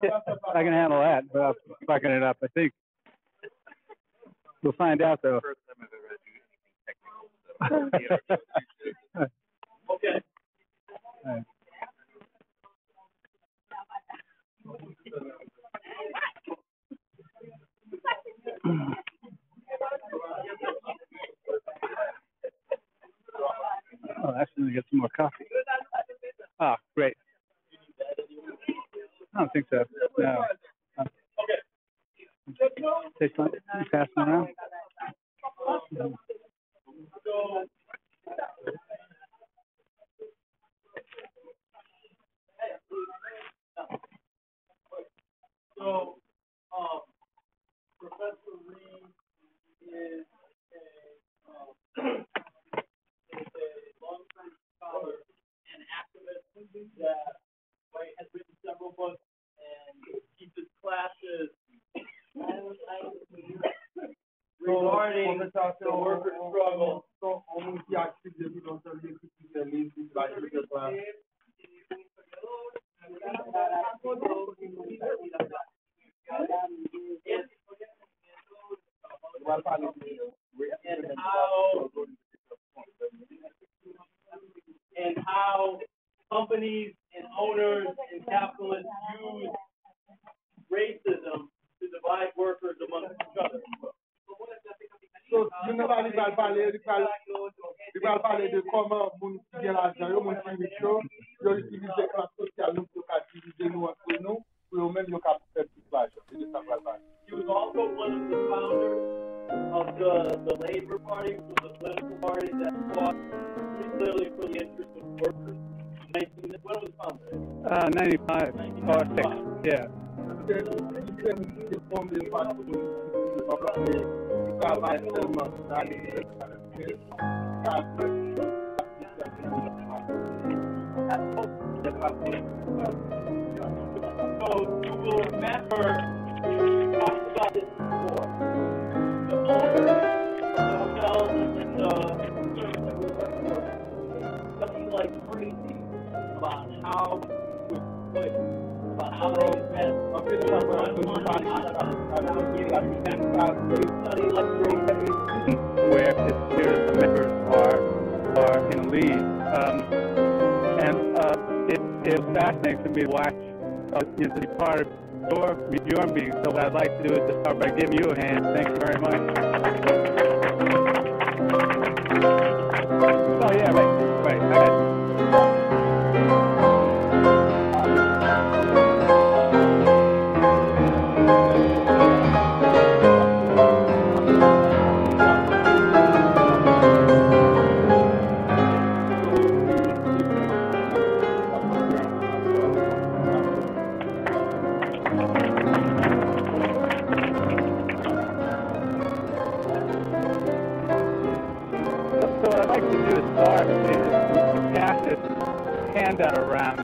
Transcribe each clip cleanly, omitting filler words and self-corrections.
I can handle that without fucking it up. I think we'll find out though. First time I've ever had to do anything technical. Okay. All right. Oh, actually, let me get some more coffee. Ah, great. I don't think so. No. Take one. Pass them around. So, Professor Reed is a long-term scholar and activist that has written several books and teaches classes regarding the worker struggle. And how companies and owners and capitalists use racism to divide workers amongst each other. So, you know, il va parler de comment moun qui vient l'argent, yo moun qui riche yo utilise classe sociale nous pour diviser nous entre nous pour eux même yo cap faire tout l'argent. He was also one of the founders of the Labor Party, which was a political party that fought clearly for the interests of workers. When was it founded? 95 or 6, yeah. So you will remember talked about this before. The owner of the hotels and the service that we work for, something like crazy about how they invest. Where the members are in lead, it fascinates me to watch to be part of your meeting. So what I'd like to do is to start by giving you a hand. Thank you very much. Oh yeah, right. I got it. Handout around,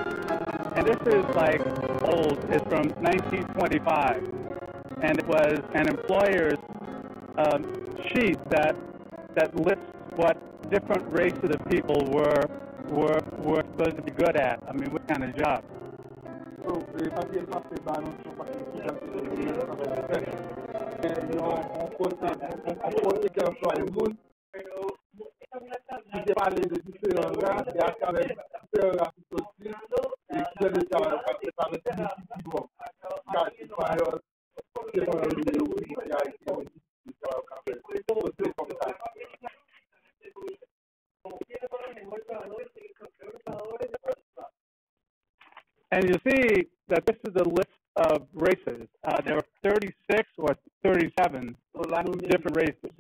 and this is like old. It's from 1925, and it was an employer's sheet that lists what different races of people were supposed to be good at. I mean, what kind of job? Parler de différents races et à travers différents races aussi, et qui est déjà par le type and you see that this is a list of races. There are 36 or 37 different races.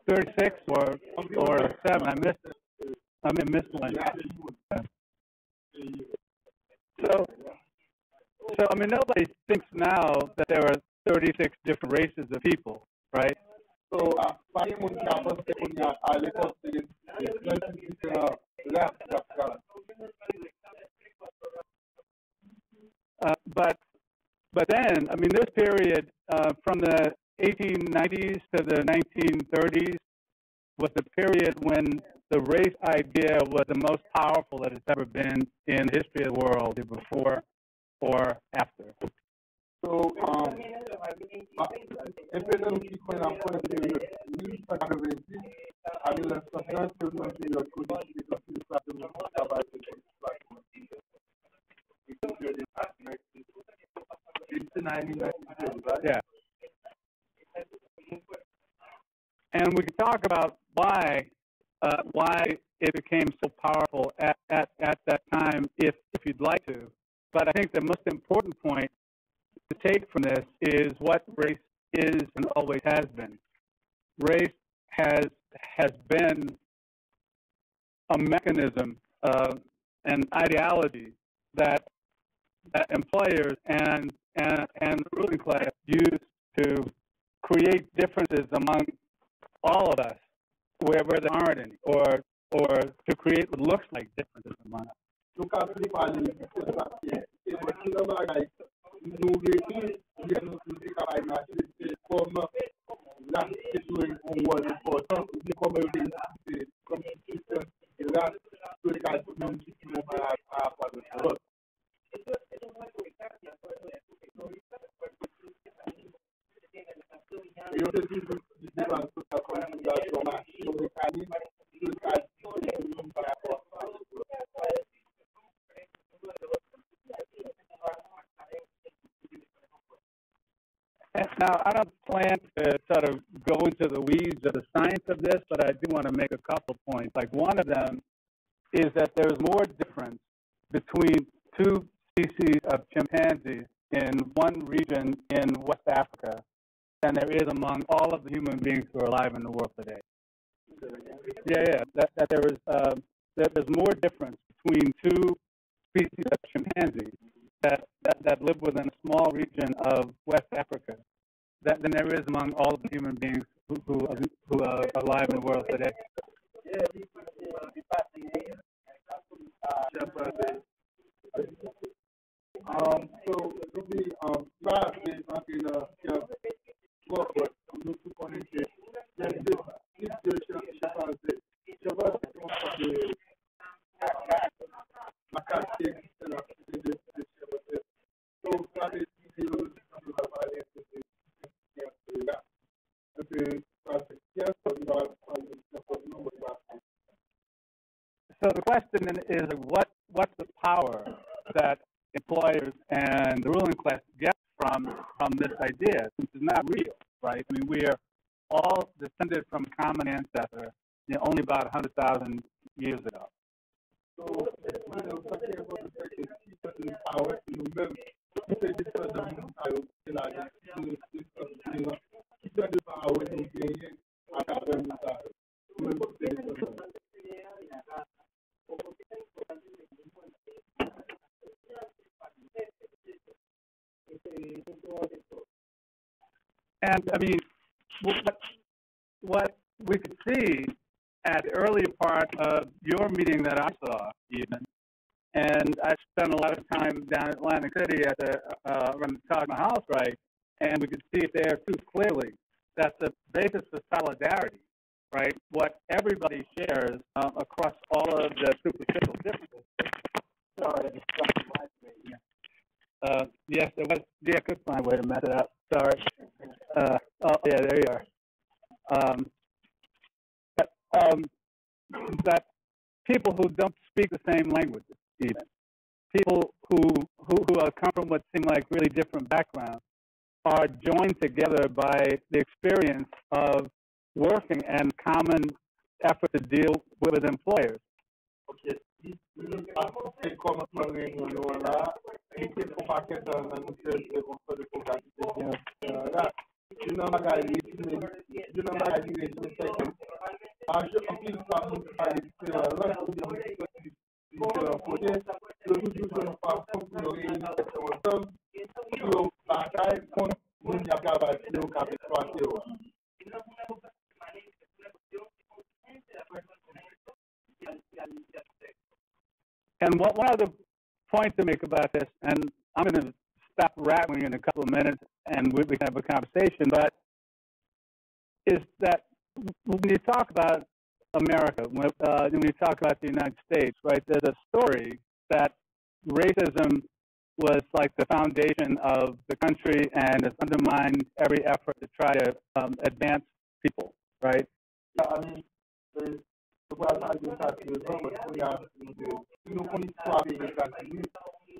36 or 7. I missed one. So I mean, nobody thinks now that there are 36 different races of people, right? But then, I mean, this period from the 1890s to the 1930s was the period when the race idea was the most powerful that it's ever been in the history of the world, either before or after. So, empezando aqui com a folha de 1890, a 1930, eu não tive a coisa de trabalho Yeah. And we can talk about why it became so powerful at that time, if you'd like to. But I think the most important point to take from this is what race is and always has been. Race has been a mechanism an ideology that employers and the ruling class use to create differences among all of us where there aren't any, or to create what looks like differences among us. Now, I don't plan to sort of go into the weeds of the science of this, but I do want to make a couple points. Like, one of them is that there's more difference between two species of chimpanzees in one region in West Africa than there is among all of the human beings who are alive in the world today. Yeah. That there's more difference between two species of chimpanzees that live within a small region of West Africa than there is among all of the human beings who are alive in the world today. So the question is, what's the power that employers and the ruling class get from this idea, since it's not real, right? I mean, we are all descended from a common ancestor, only about 100,000 years ago. So, and I mean, what we could see at the earlier part of your meeting that I saw, even, and I spent a lot of time down in Atlantic City at the around the Taj Mahal strike, and we could see it there too clearly. That's the basis of solidarity, right? What everybody shares across all of the superficial differences. Sorry, I just dropped the light screen. Yes, there was. Yeah, I could find a way to mess it up. Sorry. Oh, yeah, there you are. That people who don't speak the same languages, even people who come from what seem like really different backgrounds, are joined together by the experience of working and common effort to deal with employers. Okay. And one other point to make about this, and I'm going to stop rattling in a couple of minutes and we can have a conversation, but is that when you talk about America, when we talk about the United States, right, there's a story that racism was like the foundation of the country and has undermined every effort to try to advance people, right? I mean, the world has been started with Robert. We have une histoire des États-Unis,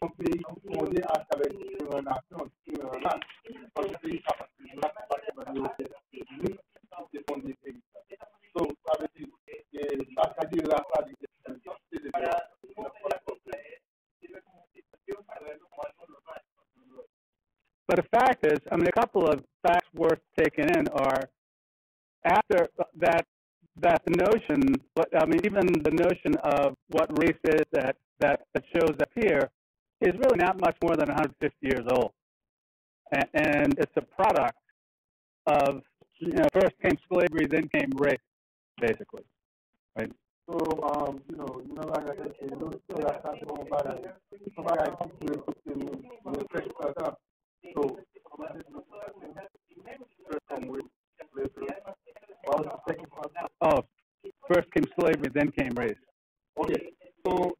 un pays fondé à travers différentes nations, différentes races. Un pays capable de la partie des États-Unis, c'est fondé pays. Donc, ça veut dire que ça dit la part des États-Unis, But the fact is, I mean, a couple of facts worth taking in are after that the notion, I mean, even the notion of what race is that shows up here is really not much more than 150 years old. And it's a product of, first came slavery, then came race, basically, right? So, like I said, so that's not Oh, first came slavery, then came race. Okay, so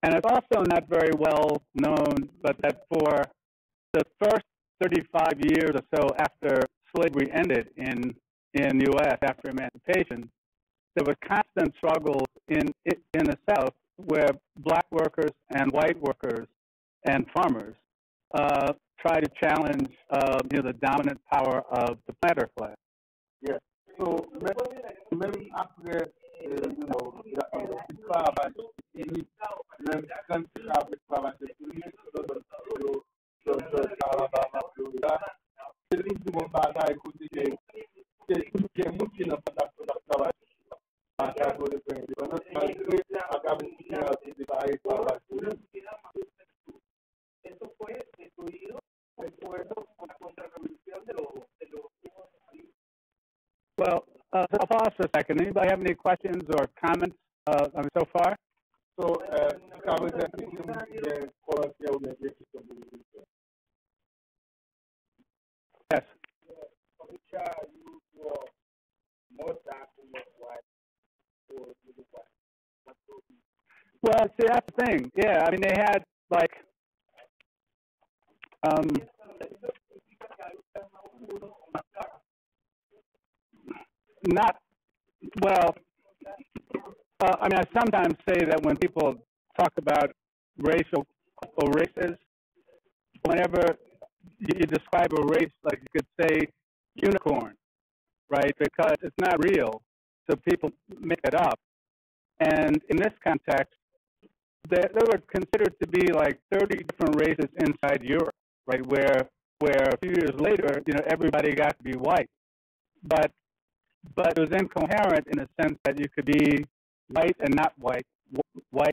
and it's also not very well known, but that for the first 35 years or so after slavery ended in the U.S. after emancipation, there were constant struggles in the South where black workers and white workers and farmers try to challenge the dominant power of the planter class. Yeah. So même après, Well, I'll pause for a second. Anybody have any questions or comments so far? So, yes. Well, see, that's the thing. Yeah, I mean, they had like not well. I mean, I sometimes say that when people talk about racial or races, whenever you describe a race, like you could say unicorn, right? Because it's not real, so people make it up. And in this context, there were considered to be like 30 different races inside Europe, right? Where a few years later, everybody got to be white, but it was incoherent in the sense that you could be white and not white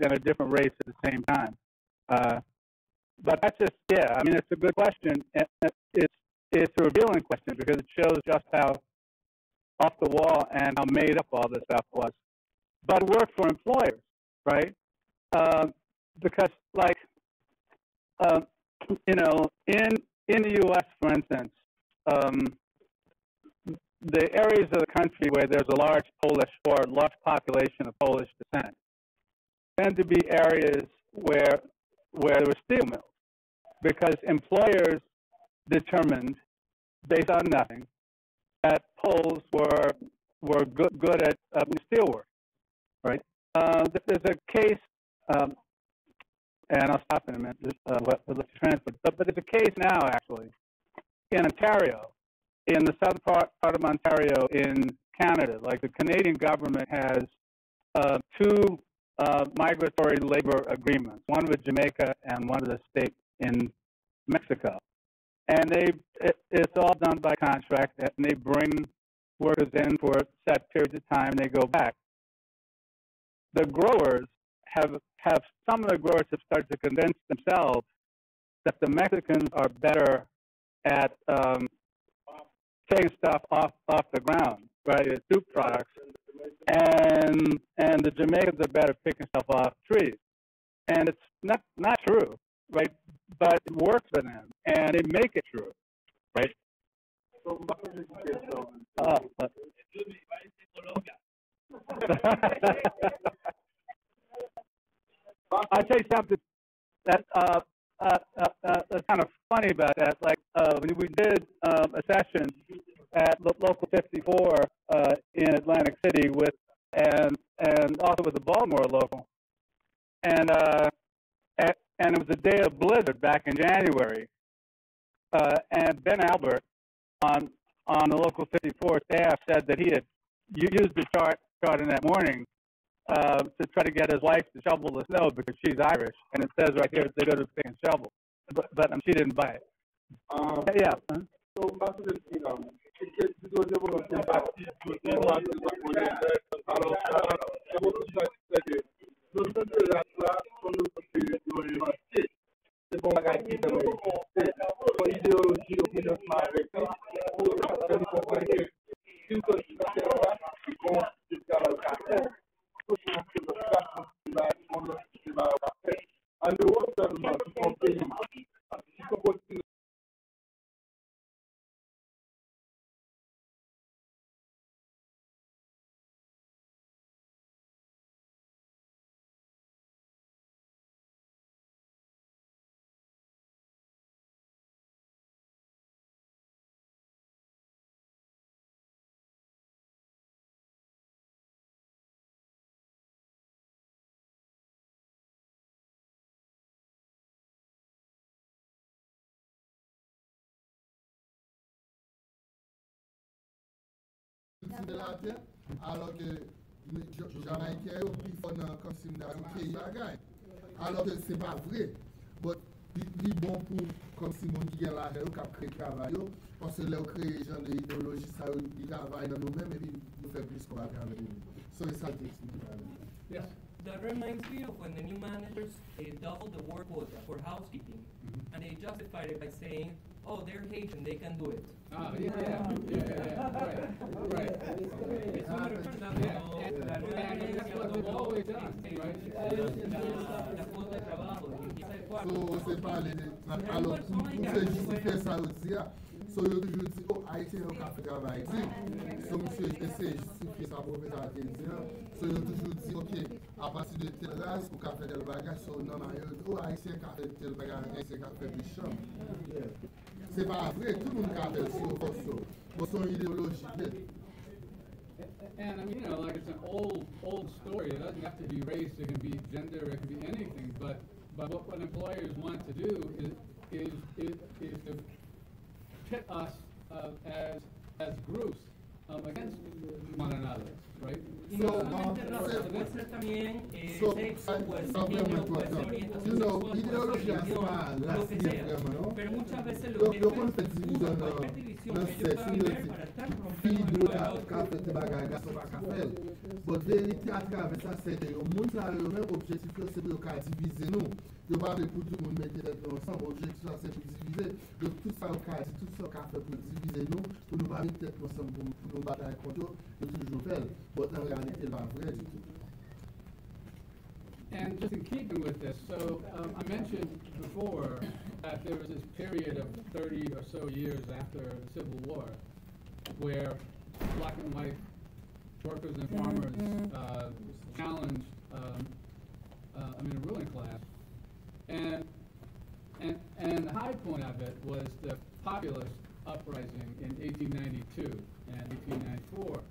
and a different race at the same time. But that's just, yeah, I mean, it's a good question. It's a revealing question because it shows just how off the wall and how made up all this stuff was. But it worked for employers, right? Because, like, in the U.S., for instance, the areas of the country where there's a large Polish or large population of Polish descent tend to be areas where there were steel mills, because employers determined, based on nothing, that Poles were good at steel work, right? There's a case, and I'll stop in a minute. Let you transfer. But there's a case now, actually, in Ontario, in the southern part of Ontario in Canada. Like, the Canadian government has two migratory labor agreements, one with Jamaica and one with the state in Mexico. And it's all done by contract, and they bring workers in for set periods of time, and they go back. The growers have some of the growers have started to convince themselves that the Mexicans are better at taking stuff off the ground, right? It's soup products, and the Jamaicans are better at picking stuff off trees. And not true, right? But it works for them, and they make it true, right? I'll tell you something that that's kind of funny about that. Like when we did a session at Local 54 in Atlantic City with and also with the Baltimore local, and and it was a day of blizzard back in January, and Ben Albert on the Local 54 staff said that he had used the chart in that morning to try to get his wife to shovel the snow because she's Irish, and it says right here they go to pick and shovel, but she didn't buy it. Yeah. So, alors que Jamaïcains ont plus fort dans comme si pays bagaille. Alors que c'est pas vrai. Mais il bon pour comme si mon qui est là, il a créé travail parce que leur créé genre d'idéologie ça il travaille dans nous-mêmes et puis nous fait plus qu'on va faire avec nous. So it's all Yes. That reminds me of when the new managers doubled the work quota for housekeeping, and they justified it by saying, "Oh, they're Haitian, they can do it." Right. It's not a turn and that's what they've always done, right? So c'est pas alors pour justifier ça aussi. So yo toujours dit oh Haïtien on a fait travail ici. So monsieur essaie de justifier ça pour faire Haïtien. So yo toujours dit ok à partir de telle race on a fait tel bagage so non oh Haïtien qui a fait tel bagage Haïtien qui a fait plus chambre. C'est pas vrai tout le monde a fait ça pour ça. Pour son idéologie. And I mean, like it's an old story. It doesn't have to be race. It can be gender. It can be anything. But what employers want to do is to pit us as groups against one another, right? Ideologia asta la sistemă, pero muchas veces lo confecționăm na fibra café de bagaga so pa café. But vérité à travers ça c'est que au monde ça le même objectif c'est de diviser nous. Yo pas de pour tout le monde mettre ensemble objectif c'est pour diviser. Donc tout ça tout ça café pour diviser nous pour nous pas mettre ensemble pour nous batailler contre eux toujours faire. But en réalité pas vrai du tout. And just in keeping with this, so I mentioned before that there was this period of 30 or so years after the Civil War where black and white workers and farmers challenged the ruling class. And the high point of it was the populist uprising in 1892 and 1894.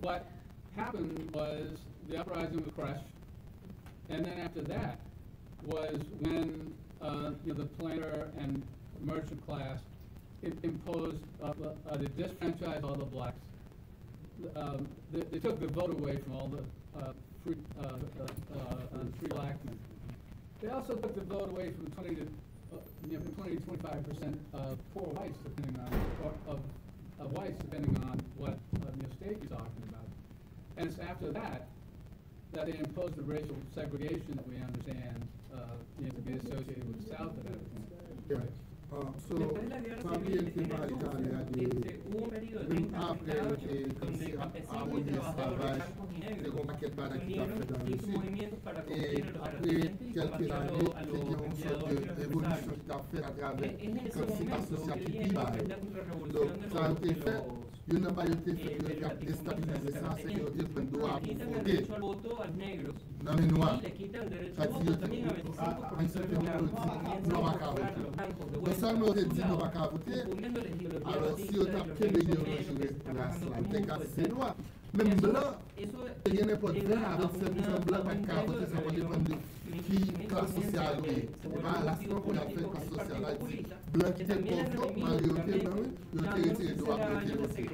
What happened was the uprising was crushed, and then after that was when the planter and merchant class imposed they disfranchised all the blacks. They took the vote away from all the free black men. They also took the vote away from 20 to 25% of poor whites, depending on of whites, depending on what state you're talking about. And it's after that they imposed the racial segregation that we understand to be associated with the South at that point. Right. So, family and un periodo de 30 a 38 donde campesinos y trabajadores blancos y negros se unieron y hizo movimientos para combatir a los terratenientes y combatir a los empleadores y los empresarios. Es en ese momento que viene la contrarrevolución de los yo n'ai pas été fait de déstabiliser ça, c'est que le droit pour voter. Non, mais noir. C'est-à-dire qu'à un certain moment, on dit non, pas qu'à voter. Non seulement on dit non, pas qu'à voter, alors si on tape quelle idéologie raciale, c'est noir. Même blanc, il y a n'importe quel avec ce blanc, pas qu'à voter, ça va dépendre de qui classe sociale est. Et bien, là, c'est qu'on a fait classe sociale, dit blanc qui était pauvre, majorité blanc, il a été retiré droit pour le aussi.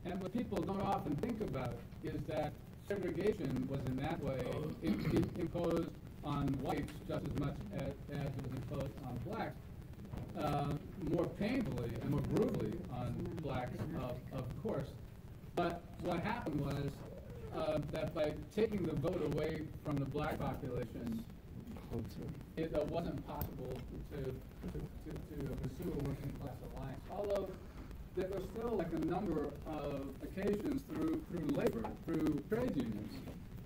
And what people don't often think about is that segregation was in that way imposed on whites just as much as it was imposed on blacks, more painfully and more brutally on blacks, of course. But what happened was that by taking the vote away from the black population, it wasn't possible to pursue a working class alliance. Although there were still like a number of occasions through labor, through trade unions,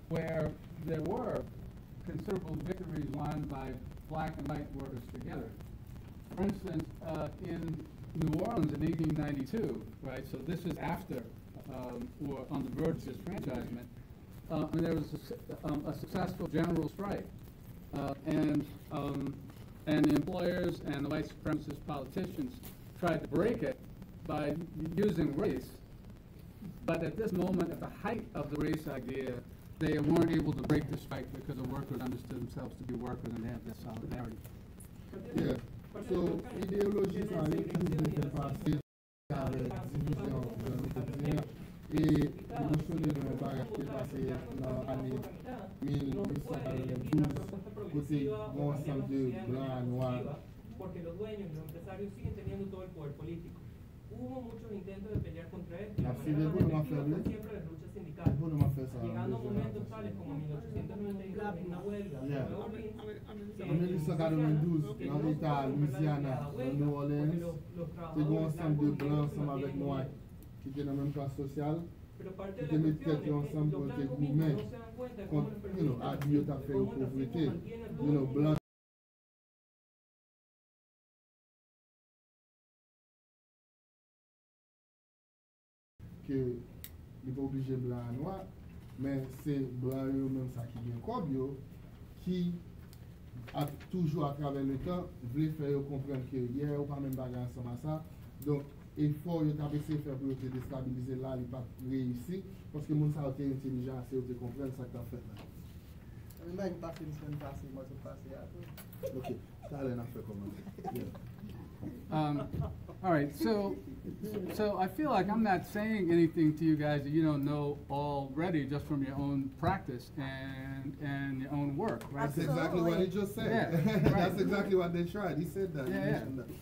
where there were considerable victories won by black and white workers together. For instance, in New Orleans in 1892, right? So this is after or on the verge of disfranchisement. And there was a successful general strike, and the employers and the white supremacist politicians tried to break it by using race. But at this moment, at the height of the race idea, they weren't able to break the strike because the workers understood themselves to be workers and they had this solidarity. Yeah. So, idéologie, ça arrive de passer avec division et l'émotion de l'embarras qui est passé dans l'année 1892, côté bon ensemble de blancs, noirs. Porque los dueños y los empresarios siguen teniendo todo el poder político. Hubo muchos intentos de pelear contra esto, siempre las luchas sindicales, llegando a momentos tales como 1892, una huelga de Nueva Orleans, en 1892, dans l'État Louisiana, dans New Orleans, c'est un ensemble de blancs ensemble avec noirs qui étaient dans la même classe sociale, qui étaient mis tête ensemble pour être gourmets contre, à Dieu t'a fait une pauvreté, blancs. Que il n'est pas obligé blanc à noir, mais c'est blanc eux-mêmes ça qui vient comme eux, qui a toujours à travers le temps voulu faire comprendre que hier ou pas même bagarre ensemble à ça. Donc il faut y avoir essayé de faire pour te déstabiliser là, il pas réussi parce que mon ça a été intelligent assez de comprendre ça que tu as fait là. Même pas une semaine passée, moi je passé à OK, ça allait en faire comment. All right, so I feel like I'm not saying anything to you guys that you don't know already just from your own practice and your own work, right? That's exactly what he just said. Yeah, right. That's exactly what they tried. He said that.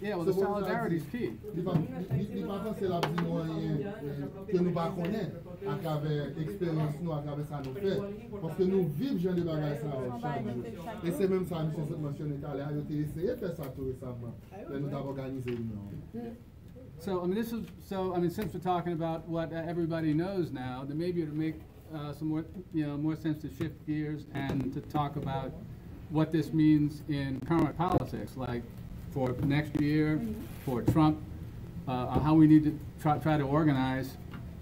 Yeah, well, so the solidarity is key. Il pas penser la vie moyen que nous pas connaître à travers l'expérience nous à travers ça nous fait parce que nous vivons genre de bagages ça chaque jour. Et c'est même ça monsieur cette mentionné tout à l'heure, il a essayé de faire ça tout récemment. Là nous avons organisé une. So since we're talking about what everybody knows now, then maybe it would make some more sense to shift gears and to talk about what this means in current politics, like for next year, for Trump, how we need to try to organize,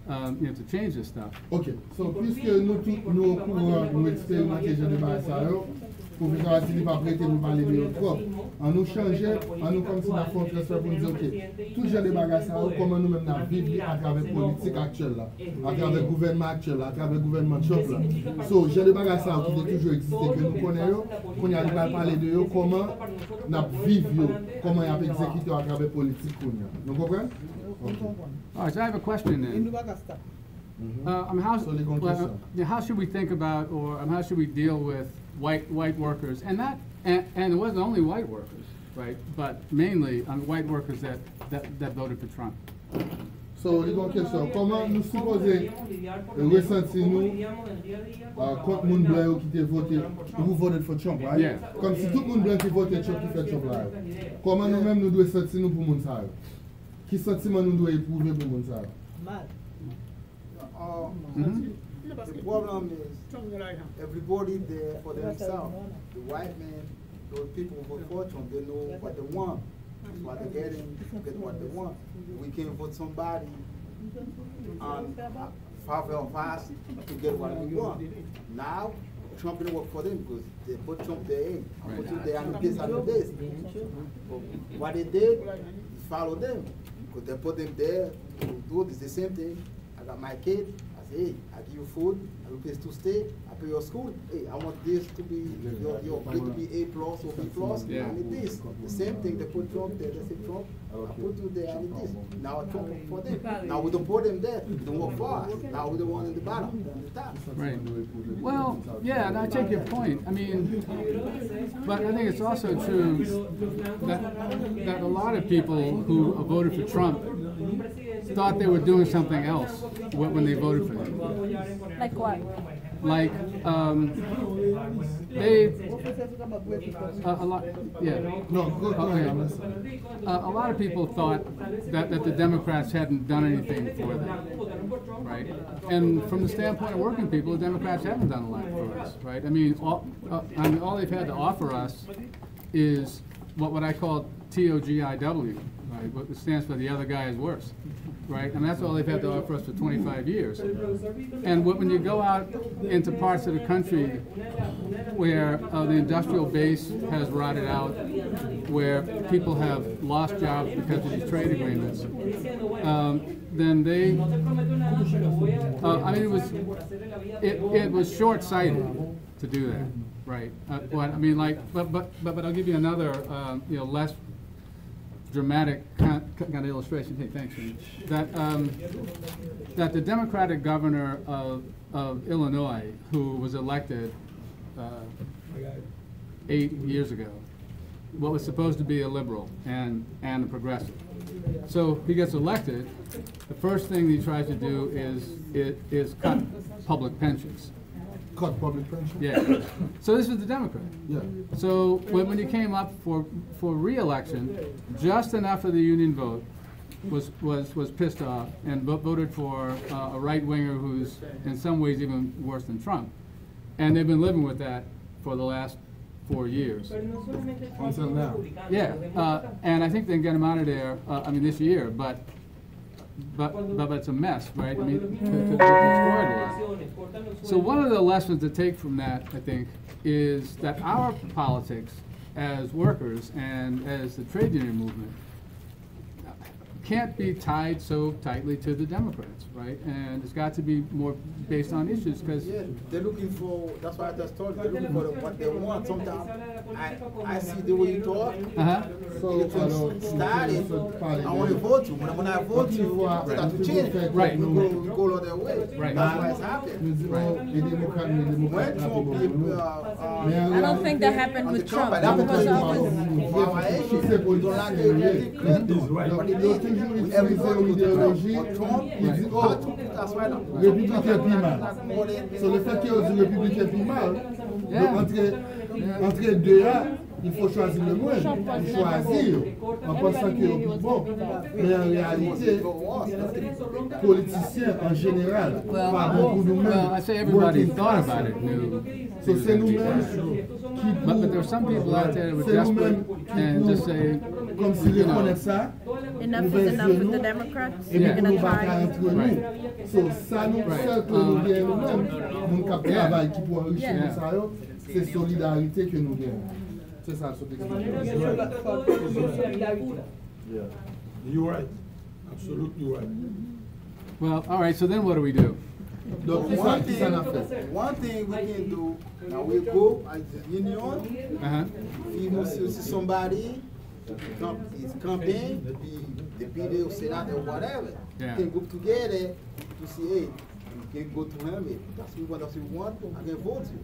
to change this stuff. Okay, so puisque nous nous expérimentons de base pour que ça ne pas prêter nous parler de trop. On nous changeait, on nous comme si la fond transfert pour nous dire ok, tout genre de bagages comment nous même vivre à travers la politique actuelle là, à travers le gouvernement actuel là, à travers le gouvernement Trump là. So, genre de bagages qui toujours existé que nous connaissons, qu'on y a parler de eux, comment nous vivons, comment y a exécuté à travers la politique qu'on y a. Vous comprenez? All right, so I have a question then. How should we think about, or how should we deal with white workers, and it wasn't only white workers, right? But mainly white workers that voted for Trump. So, il y a une question. Comment nous supposons ressentir nous contre le monde blanc qui a voté, vous votez pour Trump, right? Yeah. Comme si tout le monde blanc qui vote Trump qui fait Trump là. Comment nous-mêmes nous devons sentir nous pour le monde ça? Quel sentiment nous devons éprouver pour le monde ça? The problem is everybody there for themselves. The white man, those people who vote for Trump, they know what they want. That's why they're getting get what they want. We can vote somebody on favor of us to get what we want. Now, Trump didn't work for them because they put Trump there in. I put you there on the case after this. What they did is follow them because they put them there to do this, the same thing. I got my kid. Hey, I give you food, I will pay to stay, I pay your school. Hey, I want this to be your grade to be A plus or B plus. I need this. The same thing they put Trump there. They say Trump, I put you there. I need this. Now I Trump for them. Now we don't put them there. We don't work for us. Now we're the one in the bottom, on the top. Right. Well, yeah, and I take your point. I mean, but I think it's also true that a lot of people who voted for Trump thought they were doing something else when they voted for him. Like what? Like they a lot, yeah. No, good. Okay. A lot of people thought that the Democrats hadn't done anything for them, right? And from the standpoint of working people, the Democrats haven't done a lot for us, right? I mean, all they've had to offer us is what I call TOGIW, right? What stands for the other guy is worse, right? And that's all they've had to offer us for 25 years. And when you go out into parts of the country where the industrial base has rotted out, where people have lost jobs because of these trade agreements, then they, I mean, it was short-sighted to do that, right? I mean, like, but I'll give you another, you know, less dramatic kind of illustration. Hey, thanks. That the Democratic governor of Illinois, who was elected 8 years ago, what was supposed to be a liberal and a progressive. So he gets elected. The first thing he tries to do is cut public pensions. Cut public pension? Yeah. So this was the Democrat. Yeah. So when he came up for re-election, just enough of the union vote was pissed off and voted for a right-winger who's in some ways even worse than Trump. And they've been living with that for the last 4 years. Until now. Yeah. And I think they can get him out of there, I mean, this year, but it's a mess, right? I mean, to destroy it a lot. So one of the lessons to take from that, I think, is that our politics as workers and as the trade union movement can't be tied so tightly to the Democrats, right? And it's got to be more based on issues, because yeah, they're looking for. That's why I just told you they're looking for what they want. Sometimes I see the way you talk. So started. I want to vote you. When I vote you, I start to change. Right. We go all their way. Right. That's why it's happening. When Trump, I don't think that happened with Trump. Républicain plus mal. Sur le fait qu'il y a du républicain plus mal, entre deux, il faut choisir le moins. Il faut choisir en pensant qu'il est plus bon. Mais en réalité, politiciens en général, pas beaucoup nous-mêmes. Well, I say everybody thought about it, knew. So c'est nous-mêmes qui But there were some people out there that were desperate and just say, comme si les connaissent ça, Enough is enough with the Democrats. et You're puis gonna nous try. entre nous. So ça nous seul que nous gagnons nous-mêmes, nous qui travaillons, qui pour enrichir nous ça, c'est solidarité que nous gagnons. C'est ça, ce Yeah, you're right. Absolutely right. well, all right, so then what do we do? Donc, One qui ça n'a fait? thing we can do, now we go as a union, if you see somebody is campaign, the PD or Senate or whatever, Yeah. you can go together to see, hey, you can go to him, hey, that's what we want, I can vote you.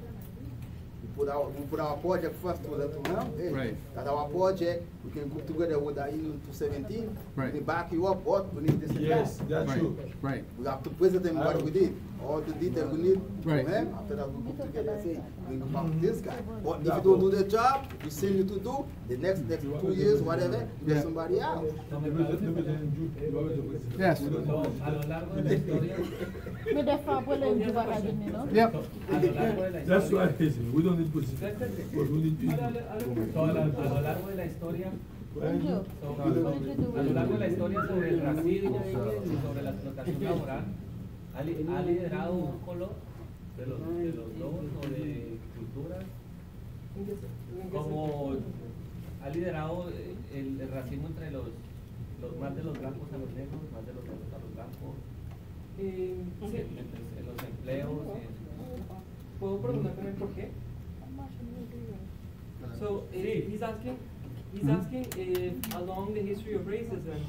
we put our project first to them. Hey, Right. that our project, we can go together with the EU 217. Right. We back you up, but we need this and Yes, that. that's Right, true. right. We have to present them what we did, all the details we need Right. from him. After that, we put together and say, we go back to this guy. But if you don't do the job, we send you to do the next 2 years, whatever, you Yeah. get somebody else. Yes. A lo largo de la historia, Me defa abuelo en Juba Academy, ¿no? Yep. a lo largo de la That's historia, why I say we don't need position, but we need people. a lo largo de la historia, En Juba. a lo largo de la historia sobre el racismo y sobre la explotación laboral, ha liderado un color de los dos o de culturas, como ha liderado el racismo entre los más de los blancos a los negros, más de los negros a los blancos, en los empleos. ¿Puedo preguntar también por qué? So he's asking if along the history of racism,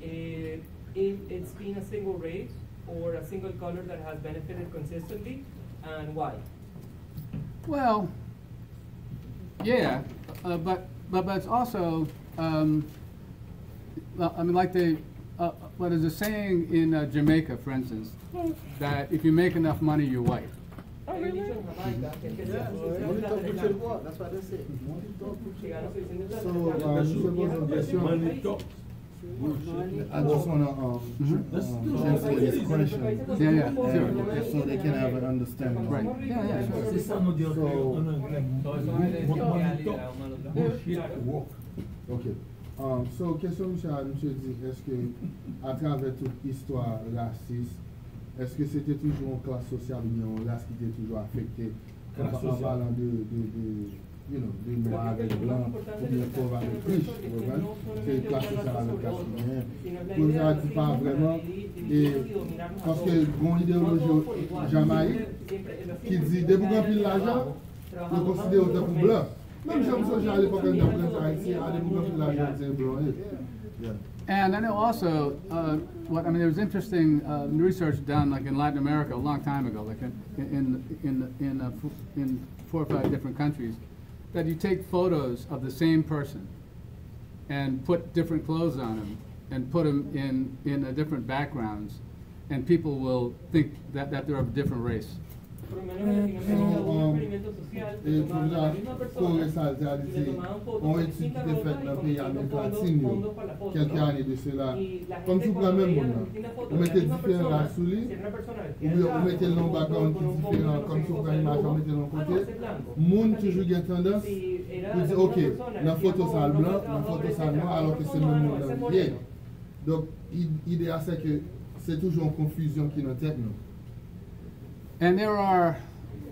if it's been a single race or a single color that has benefited consistently, and why? Well, yeah, but it's also, well, I mean, like what is a saying in Jamaica, for instance, that if you make enough money, you're white. Oh, really? Money talk, picture the wall. That's what they say. Money talk, picture the wall. Yes, money talks. I just want to answer this question. Yeah, And so they can have an understanding. Right. Yeah. C'est ça nous dit en anglais. Bullshit work. Ok. So, question, monsieur dit, est-ce que, à travers toute histoire raciste, est-ce que c'était toujours une classe sociale ou bien une race qui était toujours affectée en parlant de noirs avec blancs ou bien pauvres avec riches, c'est une classe sociale avec classe moyenne. Vous n'avez dit pas vraiment, et parce que mon idéologie Jamaïque qui dit, dès que vous gagnez l'argent, vous considérez autant pour blanc. Même si je suis à l'époque de Haïti, à l'époque de l'argent, c'est blanc. And I know also, there was interesting research done like in Latin America a long time ago, like in 4 or 5 different countries, that you take photos of the same person and put different clothes on them and put them in different backgrounds, and people will think that they're of a different race. Por lo menos en Latinoamérica hubo un experimento social que tomaban a la misma persona, le tomaban fotos de distintas ropas y con fondos para la foto, quelques années de cela, y la comme gente si vous prenez cuando même veía monde, distintas vous fotos de la mettez misma différents persona, races sous lui, si era una persona ou vestida de bien vous blanco, mettez le nom background con un qui fondo différent, no comme sé si vous qué prenez une cosa, image, vous luego, mettez de ah, no, côté. c'est blanco. Monde toujours a tendance, Si era vous la dites, misma ok, persona, la vestida photo con ça ropa de blanc, la trabajador, photo ça etcétera, noir, alors que c'est no, même no, monde ese dans moreno. Donc, l'idée c'est que c'est toujours une confusion qui est dans la tête, nous. And there are,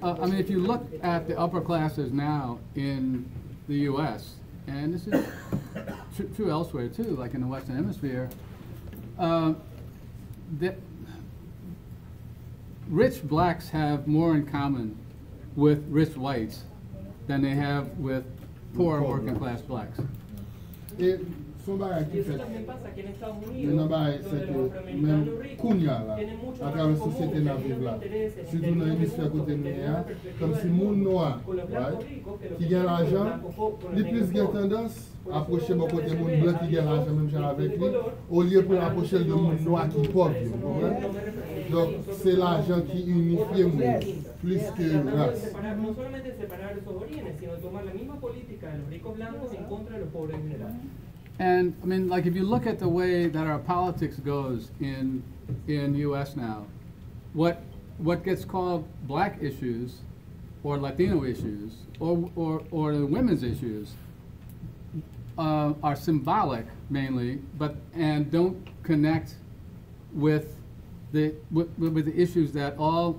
if you look at the upper classes now in the U.S., and this is true elsewhere too, like in the Western Hemisphere, that rich blacks have more in common with rich whites than they have with poor working class blacks. Et son bagage Y qui eso fait, también pasa aquí en Estados le Unidos, nom bagage c'est donde los que même afroamericanos ricos Kounia là, tienen mucho à más travers en la común, société tienen dans los vivre là, intereses, en surtout dans términos de l'hémisphère gusto, côté en términos de noir, perspectiva comme del si mundo, monde noir, con los blancos right, ricos, que lo qui que gagne tienen con los l'argent, blancos con los les plus negros gagnent pobres. tendance Por à eso approcher mon muchas côté veces monde ve blanc a qui gagne l'argent même genre avec lui, color, au lieu pour separarse approcher le no, monde ese noir mundo qui pauvre, eso vous no comprenez? me representa. Donc c'est l'argent qui unifie monde, plus que Tratando de race. separar, no solamente separar esos orígenes, sino tomar la misma política de los ricos blancos en contra de los pobres en general. And like if you look at the way that our politics goes in U.S. now, what gets called black issues, or Latino issues, or the women's issues, are symbolic mainly, and don't connect with the issues that all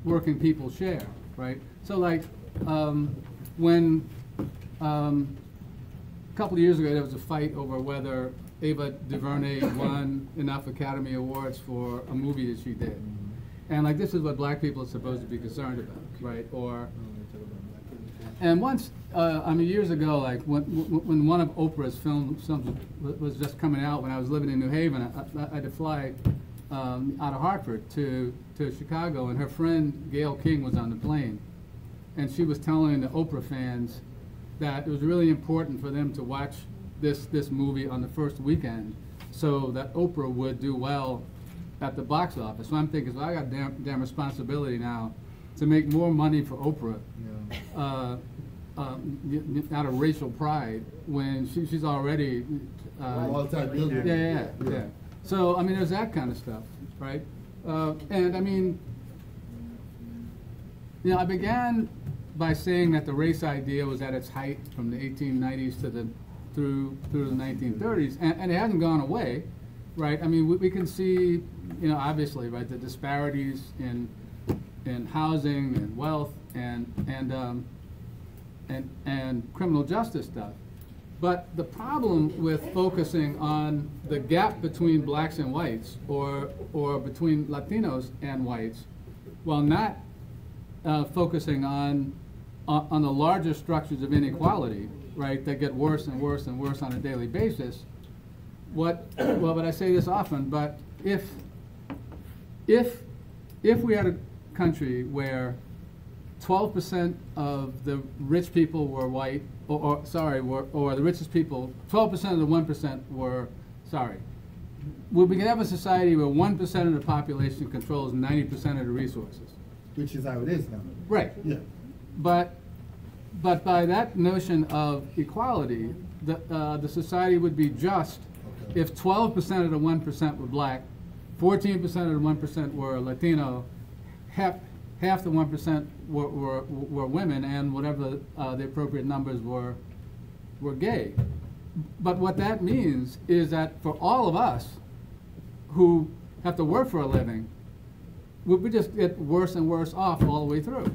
working people share, right? So like when a couple of years ago, there was a fight over whether Ava DuVernay won enough Academy Awards for a movie that she did. And like, this is what black people are supposed to be concerned about, right? And once, years ago, like when one of Oprah's films was just coming out when I was living in New Haven, I had to fly out of Hartford to Chicago, and her friend Gayle King was on the plane. and she was telling the Oprah fans that it was really important for them to watch this movie on the first weekend so that Oprah would do well at the box office. So I'm thinking, so I got damn responsibility now to make more money for Oprah, out of racial pride, when she's already yeah. So I mean, there's that kind of stuff, right? And I mean, you know, I began by saying that the race idea was at its height from the 1890s to through the 1930s, and it hasn't gone away, right? I mean, we can see, you know, obviously, right, the disparities in housing and wealth and criminal justice stuff. But the problem with focusing on the gap between blacks and whites, or between Latinos and whites, while not focusing on the larger structures of inequality, right, that get worse and worse and worse on a daily basis. But I say this often, but if we had a country where 12% of the rich people were white, or the richest people, 12% of the 1% were, we can have a society where 1% of the population controls 90% of the resources. Which is how it is now. Right. Yeah. But by that notion of equality, the society would be just if 12% of the 1% were black, 14% of the 1% were Latino, half the 1% were women, and whatever the appropriate numbers were gay. But what that means is that for all of us who have to work for a living, we just get worse and worse off all the way through.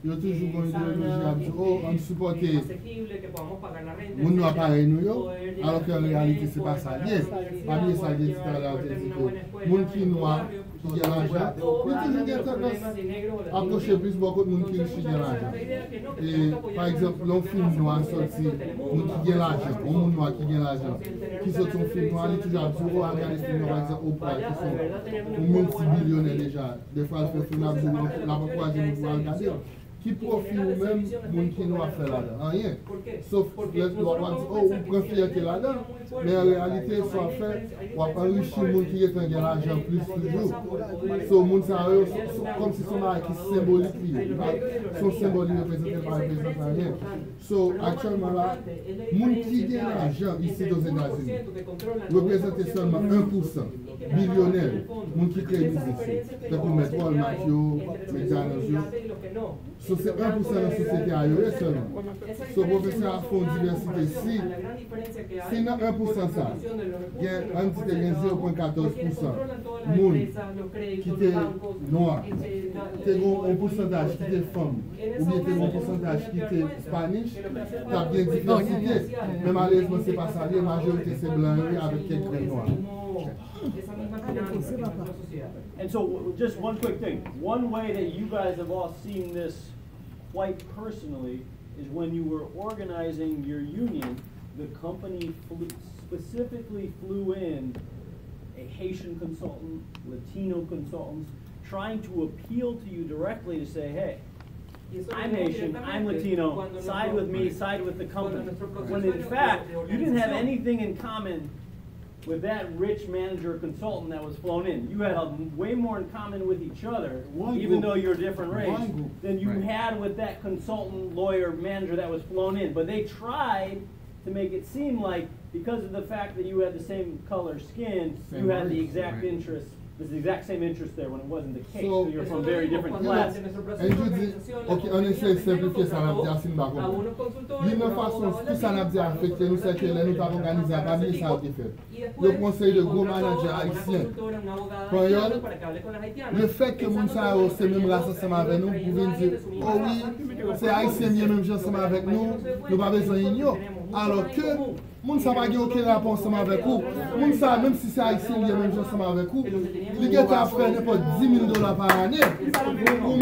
Yo toujours gon idéologie on supporter moun nou appareil nou yo, alors que en réalité c'est pas ça. Yes, parmi ça dit tout à l'heure, moun qui noir qui a l'argent, il toujours tendance approcher plus beaucoup de moun qui riche qui a l'argent. Et par exemple, l'on film noir sorti moun qui a l'argent, ou moun noir qui a l'argent, qui sort son film noir, il toujours dit oh regarder film noir par exemple Oprah qui sont multimillionnaires déjà. Des fois il fait film la pourquoi je vous regarder. Qui profite ou même moun qui nous a fait là-dedans, rien. Sauf les droits dire oh on prend fierté là-dedans, mais en réalité soit fait on va enrichir moun qui est un l'argent plus toujours. So moun ça comme si son mari qui symbolique son symbole représenté par le président rien. So actuellement là moun qui gagne l'argent ici aux États-Unis représente seulement 1% millionnaire moun qui crée business. C'est pour mettre Walmart, McDonald's. So c'est 1% de la société ailleurs seulement. So professeur a fond diversité si dans 1% ça, il y a un petit 0,14% monde qui est noir, qui est un pourcentage qui est femme, ou bien un pourcentage qui est spanish, tu as bien diversité. Mais malheureusement c'est pas ça, la majorité c'est blanc avec quelques noirs. And so, just one quick thing. One way that you guys have all seen this quite personally is when you were organizing your union, the company specifically flew in a Haitian consultant, Latino consultants, trying to appeal to you directly to say, hey, I'm Haitian, I'm Latino, side with me, side with the company. When in fact, you didn't have anything in common with that rich manager or consultant that was flown in. You had way more in common with each other, even though you're a different race, than you had with that consultant, lawyer, manager that was flown in. But they tried to make it seem like because of the fact that you had the same color skin, you had the exact interest. There's the exact same interest there when it wasn't the case. So you're from very different classes. Et je dis, ok, on essaie de simplifier ça, on a dit à d'une façon, tout ça n'a pas affecté nous, c'est que nous avons organisé à Babylone, ça a été fait. Le conseil de gros managers haïtiens, le fait que Mounsa c'est même race ensemble avec nous, vous pouvez dire, oh oui, c'est haïtien, même gens ensemble avec nous, nous n'avons pas besoin d'ignorer. alors que moun sa pa gen aucun rapport ensemble avec vous. Moun sa, même si c'est haïtien, il y a même gens ensemble avec vous, il y a qu'à faire n'importe $10 000 par année. Ou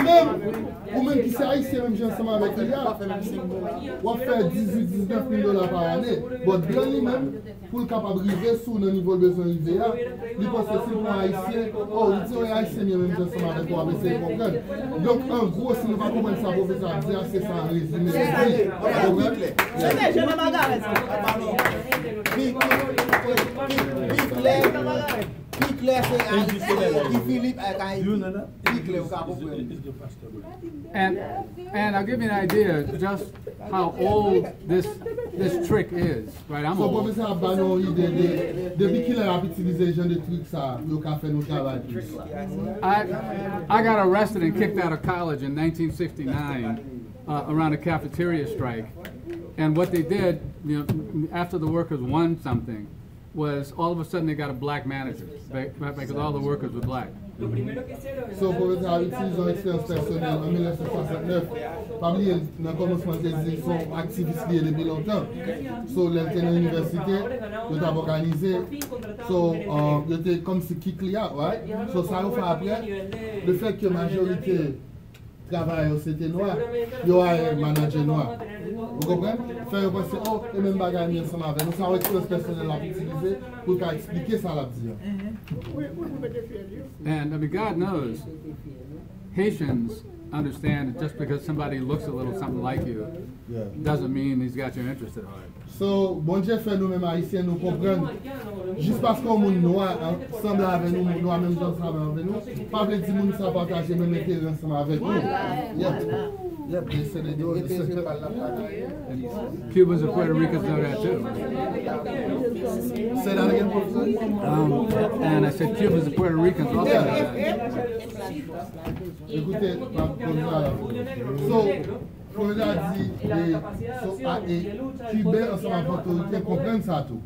même qui c'est haïtien, même gens ensemble avec lui, on fait 18-19 000 par année. Bon, bien lui-même, pour le capable de vivre sous le niveau de besoin de vivre, il pense que si pour un haïtien, oh, il dit ouais, haïtien, il y a même gens ensemble avec toi, mais c'est comprendre. Donc, en gros, si nous ne pas comprendre ça, professeur, c'est ça en résumé. And I'll give you an idea just how old this trick is, right? I'm old. I got arrested and kicked out of college in 1969 around a cafeteria strike. And what they did, you know, after the workers won something, was all of a sudden they got a black manager because all the workers were black. So, pour utiliser l'expérience personnelle, en 1969, parmi eux, dans le commencement des ils sont activistes depuis longtemps. So, ils étaient dans l'université, ils étaient organisés. So, ils étaient comme si qui client, ouais. So, ça nous fait après, le fait que la majorité travaille c'était noir, il y a un manager noir. Vous comprenez? Faire penser, oh, et même bagaille ensemble avec nous, ça va être personnel à utiliser pour expliquer ça là dire. And I mean, God knows, Haitians understand that just because somebody looks a little something like you doesn't mean he's got your interest at heart. So, bon Dieu fait nous-mêmes haïtiens nous comprendre, juste parce qu'on est noir, semble avec nous, nous même gens travaillent avec nous, pas veut dire que nous partager même intérêt ensemble avec nous. Cubans and Puerto Ricans know that too. Say that again, Professor. And I said Cubans and Puerto Ricans also know that. Écoutez, so, on a dit, Cubains ensemble avec l'autorité comprennent ça tout.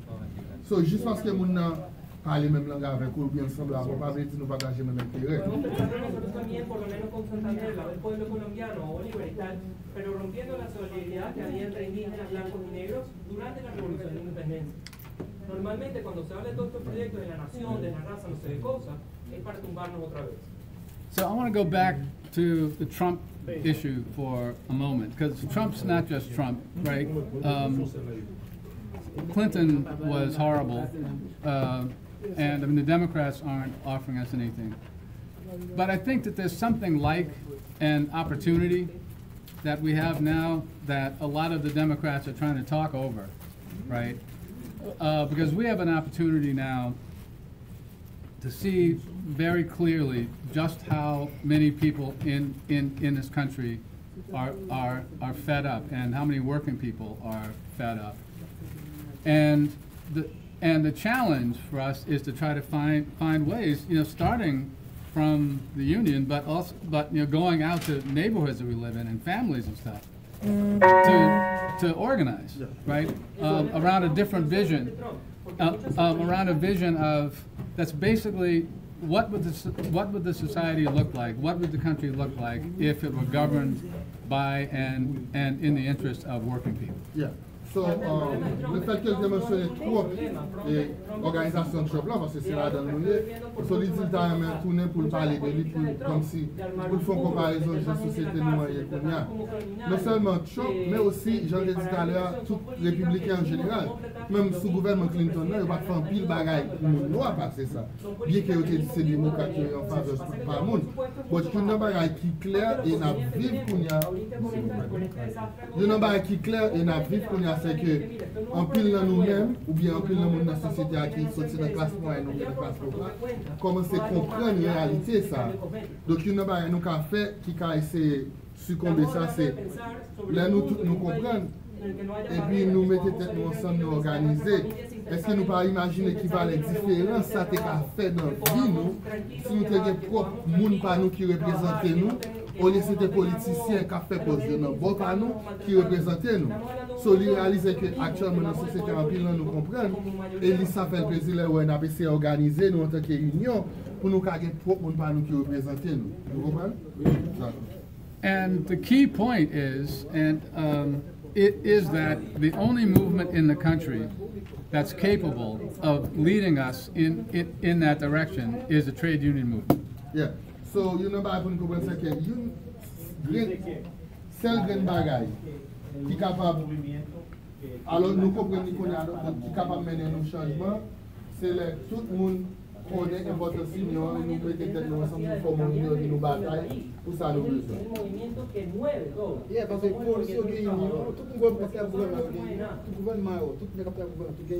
So, juste parce que nous parlons même langue avec eux, bien ensemble, on ne va pas dire que nous partageons le même intérêt. Pero rompiendo la solidaridad que había entre indígenas, blancos y negros durante la Revolución de Independencia. Normalmente cuando se habla de todos estos proyectos de la nación, de la raza, no sé de cosas, es para tumbarnos otra vez. So I want to go back to the Trump issue for a moment, because Trump's not just Trump, right? Clinton was horrible, and I mean the Democrats aren't offering us anything. But I think that there's something like an opportunity that we have now that a lot of the Democrats are trying to talk over, right? Because we have an opportunity now to see very clearly just how many people in this country are fed up, and how many working people are fed up. And the challenge for us is to try to find ways, you know, starting from the union, but you know, going out to neighborhoods that we live in and families and stuff, to organize, right, around a different vision, around a vision of that's basically what would the society look like, what would the country look like if it were governed by and in the interest of working people. Yeah. So, le fait que j'ai mentionné trop l'organisation de job là, parce que c'est là dans le monde, so il dit qu'il tourné pour parler de lui, comme si, pour faire une comparaison de la société noire. Non seulement Trump, mais aussi, j'en ai dit tout à l'heure, tout républicain en général, même sous le gouvernement Clinton, il va faire un pile bagaille pour le noir passer ça. Bien qu'il y ait des démocrates qui sont en faveur de tout le monde. Mais il y a un bagaille qui est clair et n'a vivre qu'on y a. Il y a un bagaille qui est clair et n'a vivre qu'on y a. C'est que en pile dans nous-mêmes, ou bien en pile dans la société qui sortit de la classe moyenne ou de la classe populaire, commencer à comprendre la réalité ça. Donc il y a une chose nous avons fait qui a essayé de succomber ça, c'est là nous comprenons et puis nous mettons tête nous ensemble, nous organiser. Est-ce que nous pas imaginer qu'il va les différences ça qu'a fait dans la vie nous, si nous avons propre monde par nous qui représentent nous, au lieu c'était politiciens qui ont fait cause de nous, bon par nous qui représentent nous. So, il réalise qu'actuellement dans la société en pile nous comprenons et ça fait le plaisir où on a essayé d'organiser nous en tant qu'union pour nous garder propre monde par nous qui représentent nous. Vous comprenez? And the key point is, and is that the only movement in the country that's capable of leading us in that direction is the trade union movement. Yeah. So, you know, by putting one second, you sell green bagay, qui capable, alors nous comprenons qu'on est capable de mener nos changements, c'est tout le monde connaît l'importance de nous mettons ensemble pour former une bataille, pour ça nous besoin. Yeah, parce que pour le sur union, tout le monde peut faire gouvernement, tout gouvernement, tout le monde peut faire gouvernement, tout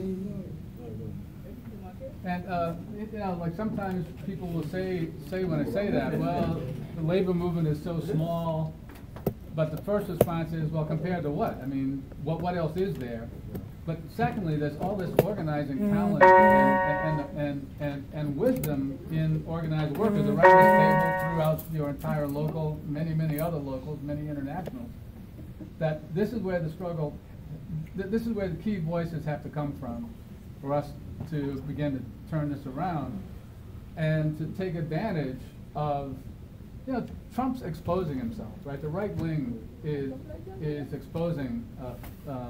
union. And you know, like sometimes people will say when I say that, well, the labor movement is so small, but the first response is, well, compared to what? I mean, what else is there? But secondly, there's all this organizing talent and wisdom in organized workers around this table throughout your entire local, many other locals, many internationals. That this is where the struggle, this is where the key voices have to come from for us to begin to turn this around and to take advantage of, you know, Trump's exposing himself, right? The right wing is exposing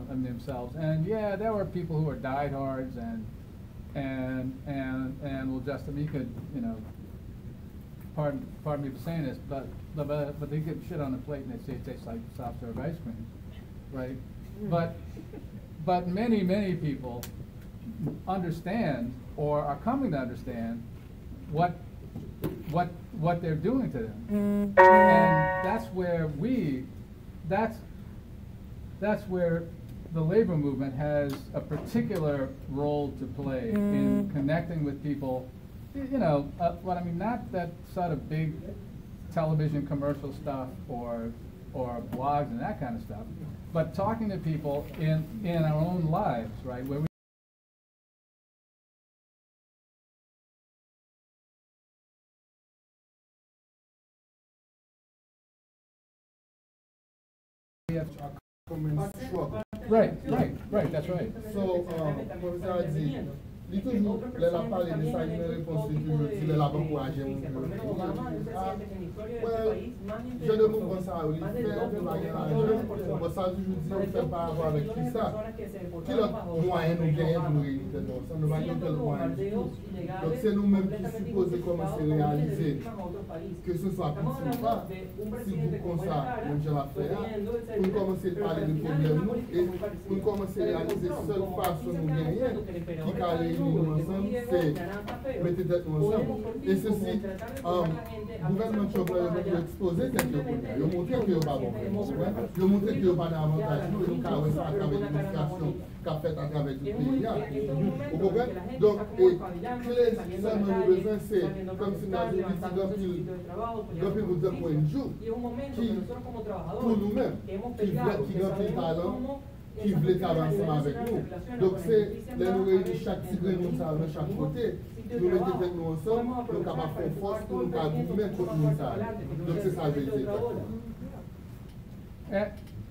themselves, and yeah, there were people who are diehards and will just, I mean, you could, you know, pardon me for saying this, but they get shit on the plate and they say it tastes like soft serve ice cream, right? But many people understand or are coming to understand what they're doing to them, and that's where that's where the labor movement has a particular role to play in connecting with people. You know, what I mean, not that sort of big television commercial stuff or blogs and that kind of stuff, but talking to people in our own lives, right? Where we have right, that's right. So, professeur a dit, il toujours, les la parler de ça, il me répond toujours, il est là pour encourager mon je ne me pense à lui faire de manière argent, mais ça toujours dit, on fait par rapport avec qui ça, quel autre moyen nous gagnons pour réunir nous, ça ne va pas quel moyen du tout. Donc c'est nous-mêmes qui supposons commencer à réaliser, que ce soit petit ou pas, si vous comme ça, nous allons faire, pour commencer à parler de problèmes et pour commencer à réaliser seule façon de nous gagner, qui a réuni nous ensemble, c'est mettre tête nous ensemble. Et ceci, le gouvernement Trump a exposé quelques points. Il a montré qu'il n'y a pas bon. Il a montré qu'il n'y a pas d'avantage. Nous, nous avons ça à travers l'administration qu'a fait à travers tout le pays. Vous comprenez? Donc, clé, seulement le besoin, c'est comme si nous avions dit, depuis nous avons un jour, qui, pour nous-mêmes, qui remplit le talent, qui voulait travailler ensemble avec nous. Donc c'est les nous réunir chaque petit grain de chaque côté, nous mettons avec nous ensemble, nous sommes capables de faire force pour nous nous-mêmes contre nous. Donc c'est ça que je veux dire.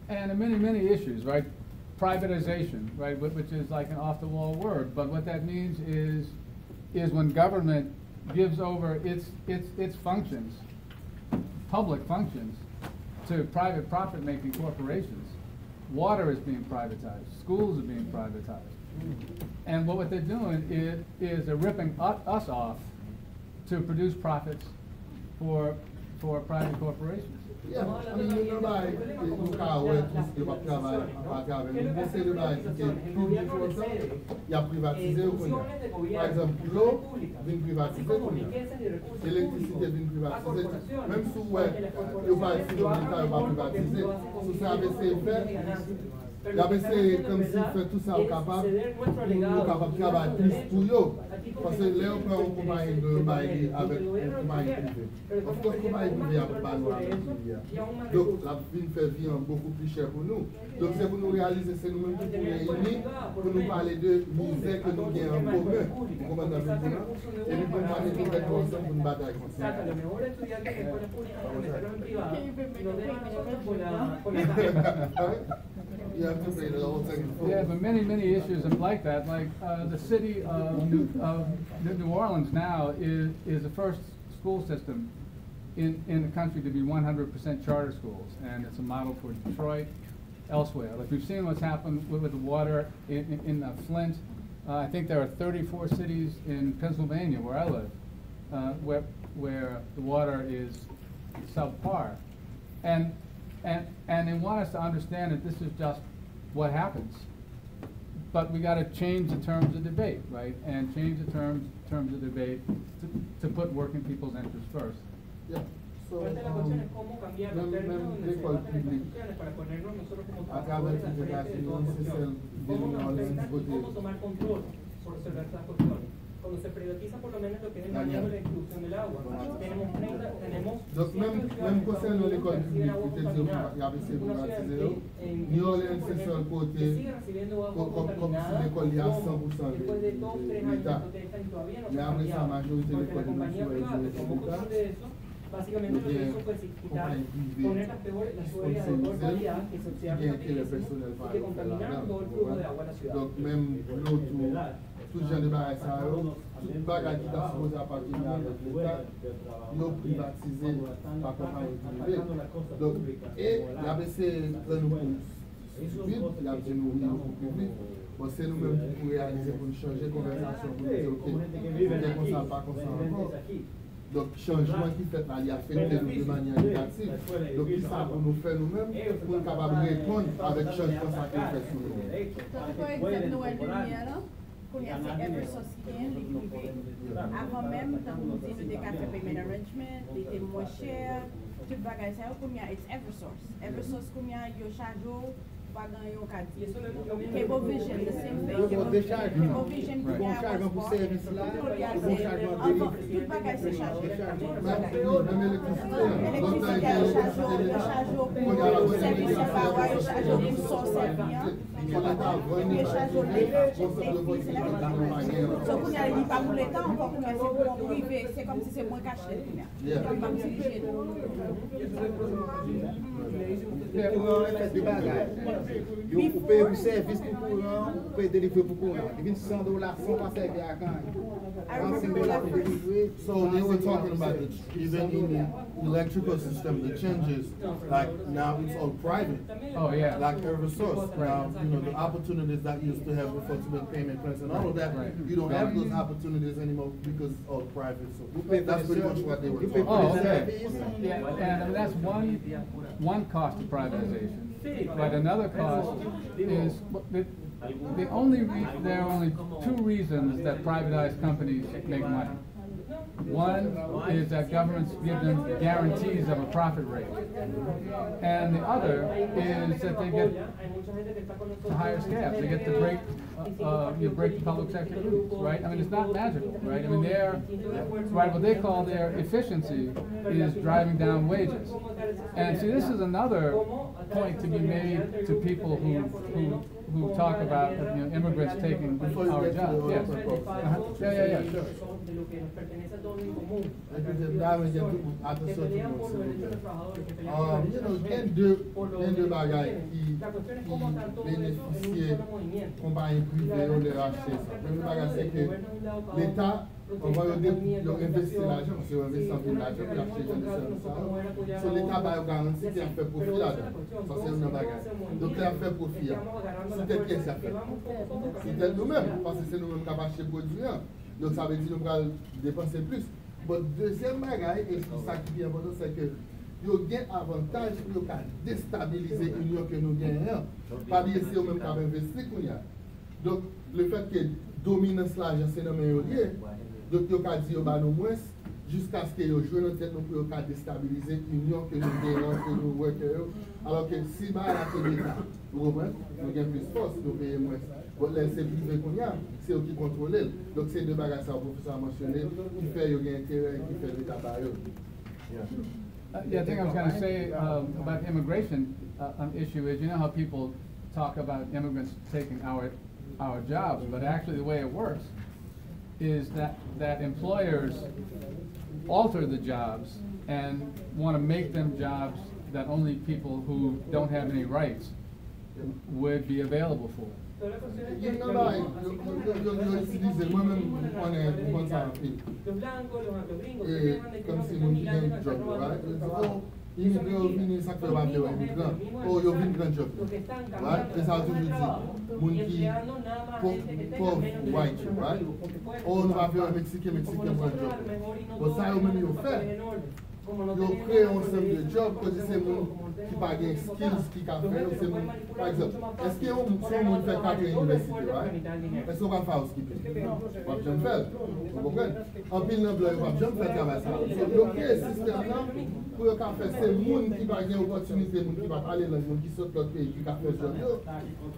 And many issues, right? Privatization, right, which is like an off-the-wall word, but what that means is when government gives over its functions, public functions, to private profit-making corporations. Water is being privatized. Schools are being privatized. And what they're doing is they're ripping us off to produce profits for private corporations. Yeah, I mean, you know, like, you can't wait to see what travail à travers nous. C'est le bail qui est public pour ça, il y a privatisé ou quoi. Par exemple, l'eau vient privatiser quoi. L'électricité vient privatiser. Même si ouais, il n'y a pas ici dans l'État, il va privatiser. Si ça avait essayé de faire, il avait essayé comme s'il fait tout ça au capable, pour capable de travailler plus pour eux. Parce que là, on prend une compagnie de bail avec une compagnie privée. Of course, compagnie privée a pas nous avec donc la vie fait vie beaucoup plus cher pour nous. Donc c'est pour nous réaliser, c'est nous-mêmes qui nous réunir, pour nous parler de misère que nous gagnons en commun. Vous comprenez maintenant? Et nous pouvons parler de cette ensemble pour nous battre avec ça. Yeah, but many issues like that. Like the city of New Orleans now is the first school system in the country to be 100% charter schools, and it's a model for Detroit, elsewhere. Like we've seen what's happened with the water in Flint. I think there are 34 cities in Pennsylvania, where I live, where the water is subpar, and they want us to understand that this is just what happens. But we got to change the terms of debate, right? And change the terms of debate to put working people's interests first. Yeah. So, même l'école publique, à travers l'éducation, c'est celle de l'université. Cuando se privatiza por lo menos lo que es el manejo de la distribución del agua, tenemos donc même concernant l'école publique, peut-être qu'il y avait ces privatisés, New Orleans c'est seul côté, comme si l'école y a 100% de l'État. Mais après ça, la majorité de l'école de l'État. Básicamente lo que hizo fue quitar, poner las tuberías de peor calidad que se oxidaron y que contaminaron todo el flujo de agua de la ciudad. Donc même l'autre, tout genre de bagages, tout bagage qui est supposé appartenir avec l'État, ils ont privatisé par compagnie privée. Donc, et il y avait ces nous stupide, il y a dit nous oui au public. Bon, c'est nous-mêmes qui pouvons réaliser pour nous changer de conversation, pour nous dire ok, c'est comme ça, pas comme ça encore. Donc, changement qui fait là, il a fait de manière négative. Donc, il ça pour nous faire nous-mêmes, pour être capable de répondre avec changement ça qu'il fait sur nous. C'est Eversource qui vient, les privés. Avant même, quand nous disons des cafés payment arrangement, il était moins cher, tout le bagage, c'est Eversource. Eversource, il y a charge. Cable Vision, the same thing. Cable Vision, charge pour service là, tout bagage c'est chargé. L'électricité a charge pour service à charge pour son service. Et charge pour les filles, c'est la même chose. Donc, il n'y a pas pour l'État encore, mais c'est pour privé, c'est comme si c'est moins caché. Comme pas si vous payez pour service pour courant, vous payez délivrer pour courant. $100, sans pas servir à quand. So they were talking about even in the electrical system, the changes, like now it's all private. Oh yeah. Like Eversource. Now, you know, the opportunities that you used to have before to make payment plans and all of that, you don't have those opportunities anymore because it's all private. So that's pretty much what they were talking about. Oh, okay. Yeah, and that's one cost of privatization. But another cost is there are only two reasons that privatized companies make money. One is that governments give them guarantees of a profit rate, and the other is that they get to hire staff. They get to break the public sector rules, right? I mean, it's not magical, right? I mean, what they call their efficiency is driving down wages. And see, this is another point to be made to people who talk about immigrants taking our jobs. Yes. Yeah, sure. Deux bagages qui bénéficient compagnie privée ou les racheter ça. Le bagage c'est que l'État on va investir l'argent, parce qu'on investit en l'argent pour acheter des services. So l'État va garantir qu'il a fait profit là-dedans. Ça c'est un bagage. Donc il a fait profit. C'est qui ça fait? C'est nous-mêmes, parce que c'est nous-mêmes qui avons acheté le produit. Donc ça veut dire qu'on va dépenser plus. Mais deuxième bagage, et ça qui est important, c'est que il y a un avantage pour déstabiliser l'union que nous gagnons. Pas dire c'est eux-mêmes qui ont investi. Donc le fait que dominance l'argent, c'est dans les liés. Donc il y a dit au moins jusqu'à ce que nous jouions notre tête pour déstabiliser l'union que nous gagnons, que nous workons. Alors que si bah la l'État, nous gagnons plus force, nous payons moins. C'est privé qu'on a, c'est eux qui contrôlent. Donc c'est deux bagages que le professeur a mentionné qui fait qu'il y a intérêt qui fait l'État par eux. Yeah, I think I was going to say about the immigration issue is, you know how people talk about immigrants taking our jobs, but actually the way it works is that employers alter the jobs and want to make them jobs that only people who don't have any rights would be available for. Toda la cuestión es Y que no, yo utilisé moi-même on ça en fait. los blancos, los gringos, se Et quejan de que comme no, si que mon estos migrants client nos están job, robando right? nuestro trabajo. Immigré au fini, ça fait pas faire immigrant. Oh, yo vin grand job. Los que están Right? cambiando Et ça la veut forma de dire, trabajo mon y qui empleando nada más gente que tenga pauvre menos white, derechos right? normativos, porque puede Oh, nous va trabajar. faire un Mexicain Como grand nosotros job. a lo mejor y no Bon, todos ça, yo tenemos même yo nuestros fait. papeles en orden. Como no Yo tenemos crée un nuestros ensemble de derechos, jobs, no parce que c'est conocemos mon todo, qui como pas gain tenemos skills, qui votar. ka faire, Los c'est pueden mon, manipular par exemple, mucho más est-ce que fácil. on Ponernos fait a trabajar 4 doble universités, esfuerzo para right? mitad del dinero. Est-ce qu'on va faire housekeeping? Pas bien faire. Vous comprenez? En pile nan blanc, pas bien faire travail ça. So, yo crée système là pour yo ka faire c'est moun qui va gagner opportunité, moun qui va parler langue, moun qui saute l'autre pays, qui va faire job yo.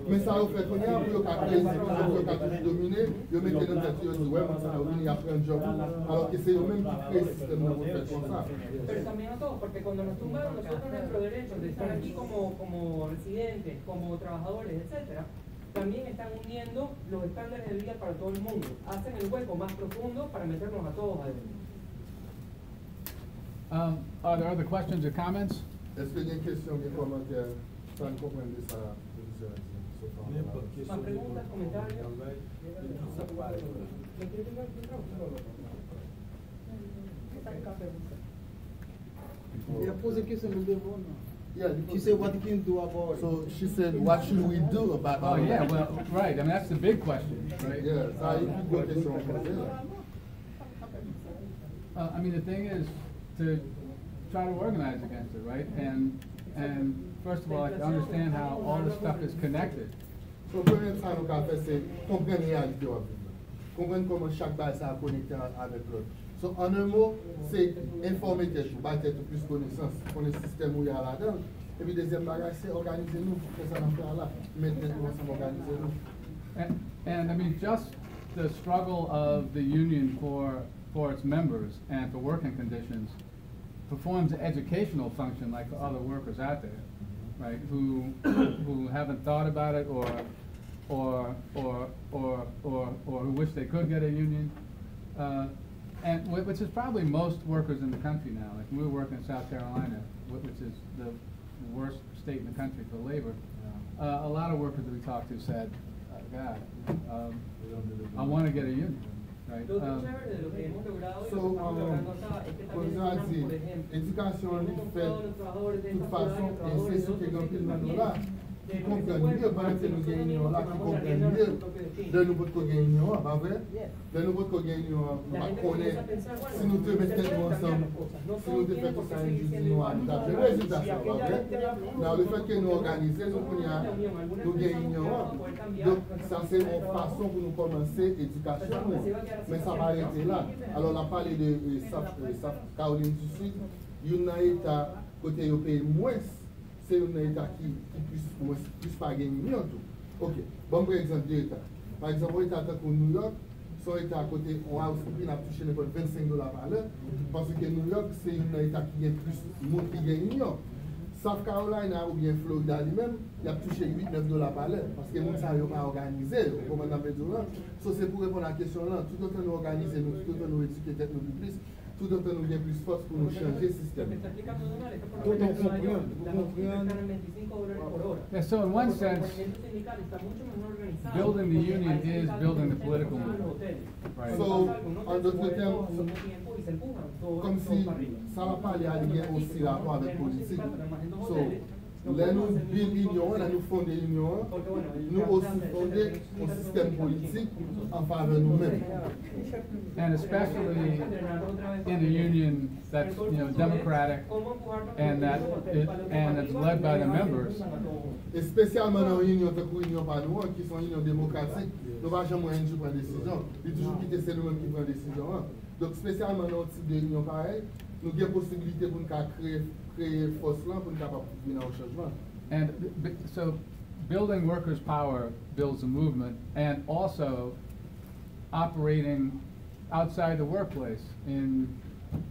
Mais ça yo fait connaître pour yo ka créer pour yo ka toujours dominer, yo mettez dans tête yo dit ouais, moi ça va venir apprendre job alors que c'est eux même qui créent système là pour faire comme ça. Pero también a todos, porque cuando nos tumbaron nosotros nuestros derechos de estar aquí como residentes, como trabajadores, etcétera, también están uniendo los estándares de vida para todo el mundo. Hacen el hueco más profundo para meternos a todos adentro. Are there other questions or comments? Est-ce qu'il y a une question, des commentaires, sans comprendre ça? Más preguntas, comentarios. Il a posé question de devant. Yeah, She said, what can you do about it? So she said, what should we do about Oh, yeah, well, right, I mean, that's the big question, right? Yeah, ça, il faut que question I mean, the thing is to try to organize against it, right? And first of all, like, to understand how all this stuff is connected. So, premier ça nous avons fait, c'est comprendre la réalité. Comprendre comment chaque base est connecté avec l'autre. So, en un mot, c'est informer tête ou battre tête plus connaissance, connaître le système où il y a là-dedans. Et puis, deuxième bagage, c'est organiser nous pour faire ça dans faire là. Maintenant, nous sommes organiser nous. And I mean, just the struggle of the union for its members and for working conditions performs an educational function like for other workers out there, right? Who haven't thought about it or who wish they could get a union, and which is probably most workers in the country now. Like we work in South Carolina, which is the worst state in the country for labor. A lot of workers that we talked to said, God, I want to get a union. Right. So, comme ça dit, éducation fait de toute façon, et c'est ce qui est grand pile dans là, qui comprennent mieux, pendant que nous gagnons là, qui comprennent mieux de nous votre gagnons, pas vrai? De nous votre gagnons, on connaît, si nous te mettons ensemble, si nous te faisons tout ça, nous avons le résultat, ça, pas vrai? Dans le fait que nous organisons, nous gagnons, donc ça c'est une façon pour nous commencer l'éducation, mais ça va arrêter là. Alors on a parlé de Caroline du Sud, il y a un État côté européen moins. C'est un État qui puisse pas gagner tout. Ok, bon par exemple deux États. Par exemple, un État comme New York, son État à côté, on a aussi touché $25 par l'heure, parce que New York, c'est un État qui gagne plus de monde qui gagne New York. South Carolina ou bien Florida lui-même, il a touché $8-9 par l'heure, parce que les gens ne sont pas organisés, comme on a fait tout là. C'est pour répondre à la question là, tout autant nous organiser, tout autant nous éduquer nous plus, tout autant nous bien plus force pour nous changer le système. Yeah, so in one sense, building the union is building the political movement. Right. So, en d'autres termes, comme si ça va parler à lien aussi rapport avec politique. So, là nous build l'union, là nous fonder l'union, nous aussi fonder un système politique en faveur de nous-mêmes. And especially in a union that's democratic and it's led by the members. Et spécialement dans une union comme l'union par nous, qui sont une union démocratique, nous ne pouvons jamais prendre des décisions. Il faut toujours quitter c'est nous-mêmes qui prenons des décisions. Donc spécialement dans un type de union pareil, nous avons possibilité pour nous créer force là pour nous capable de venir au changement. And so building workers' power builds a movement, and also operating outside the workplace in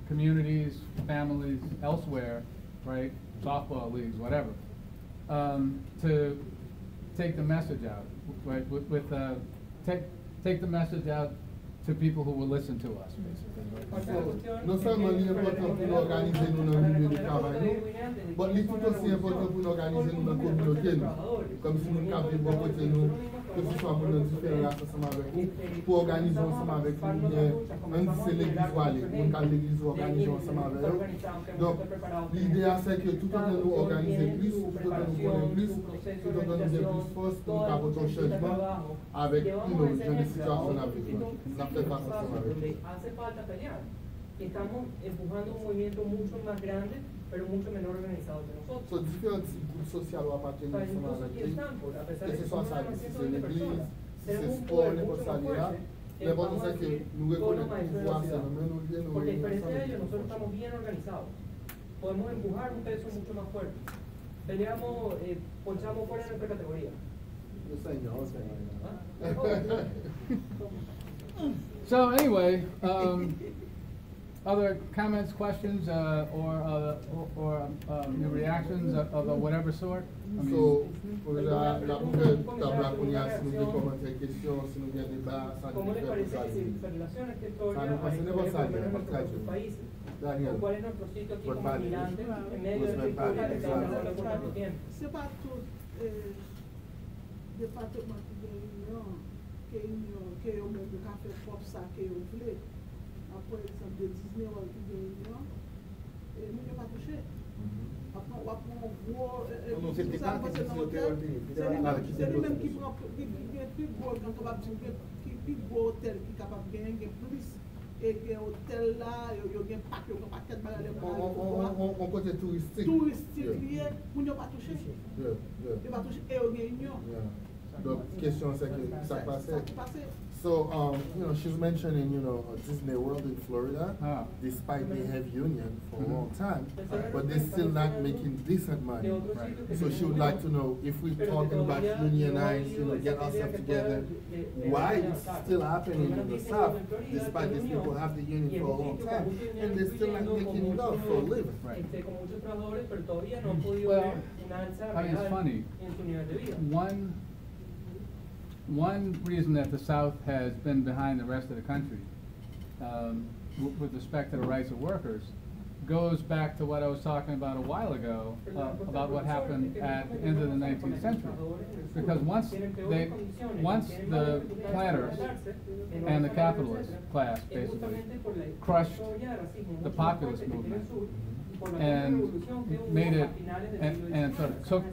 communities, families, elsewhere, right? Softball leagues, whatever, to take the message out, right? Take the message out to people who will listen to us, basically. Non seulement il est important pour nous organiser nous dans le milieu de travail, mais il est tout aussi important pour nous organiser nous dans la communauté, comme si nous capions bon côté nous, que ce soit pour nous différents ensemble avec nous, pour organiser ensemble avec nous, même si c'est l'église ou aller, on quand l'église ou organiser ensemble avec eux. Donc, l'idée c'est que tout le temps nous organiser plus, tout le temps nous connaître plus, tout le temps nous faire plus force pour nous apporter un changement avec nos jeunes situations à vivre. Ça fait pas ensemble avec eux. Estamos empujando un movimiento mucho más grande, pero mucho menor organizado que nosotros. So, différents groupes sociaux appartiennent ensemble avec eux. Que ce soit ça, si c'est l'église, si c'est sport, n'importe ça, l'important c'est que nous reconnaissons le pouvoir, c'est le même lieu, nous Porque a diferencia de ellos, nosotros estamos bien organizados. Podemos empujar un peso mucho más fuerte. Peleamos, ponchamos fuera de nuestra categoría. So anyway, other comments, questions, or your reactions of whatever sort? I mean, So, pour la nouvelle table qu'on y a, si nous avons commentaires, questions, si nous avons débat, ça nous fait pour ça. Ça nous passe n'importe ça, Daniel. ¿Cuál es nuestro sitio aquí Por como parte. gigante en medio de esta historia que está pasando por tanto tiempo? C'est pas tout département qui gagne, qui est au même café propre ça qui est au blé. Par exemple, de Disney ou qui gagne, et nous n'avons pas touché. Après, on va prendre un gros. C'est lui-même qui prend plus gros, quand on va dire plus gros hôtel qui est capable de gagner plus. Et que hôtel là, il y a un paquet de bagages. On côté touristique. Touristique, on n'a pas touché. Il va toucher et on gagne. Donc, question c'est que ça passe. So, she's mentioning, Disney World in Florida, despite they have union for a long time, but they're still not making decent money. So she would like to know if we're talking about unionize, get ourselves together, why it's still happening in the South, despite these people have the union for a long time, and they're still not making enough for a living. Well, I mean, it's funny. One reason that the South has been behind the rest of the country with respect to the rights of workers goes back to what I was talking about a while ago about what happened at the end of the 19th century. Because once the planters and the capitalist class basically crushed the populist movement and made it and sort of took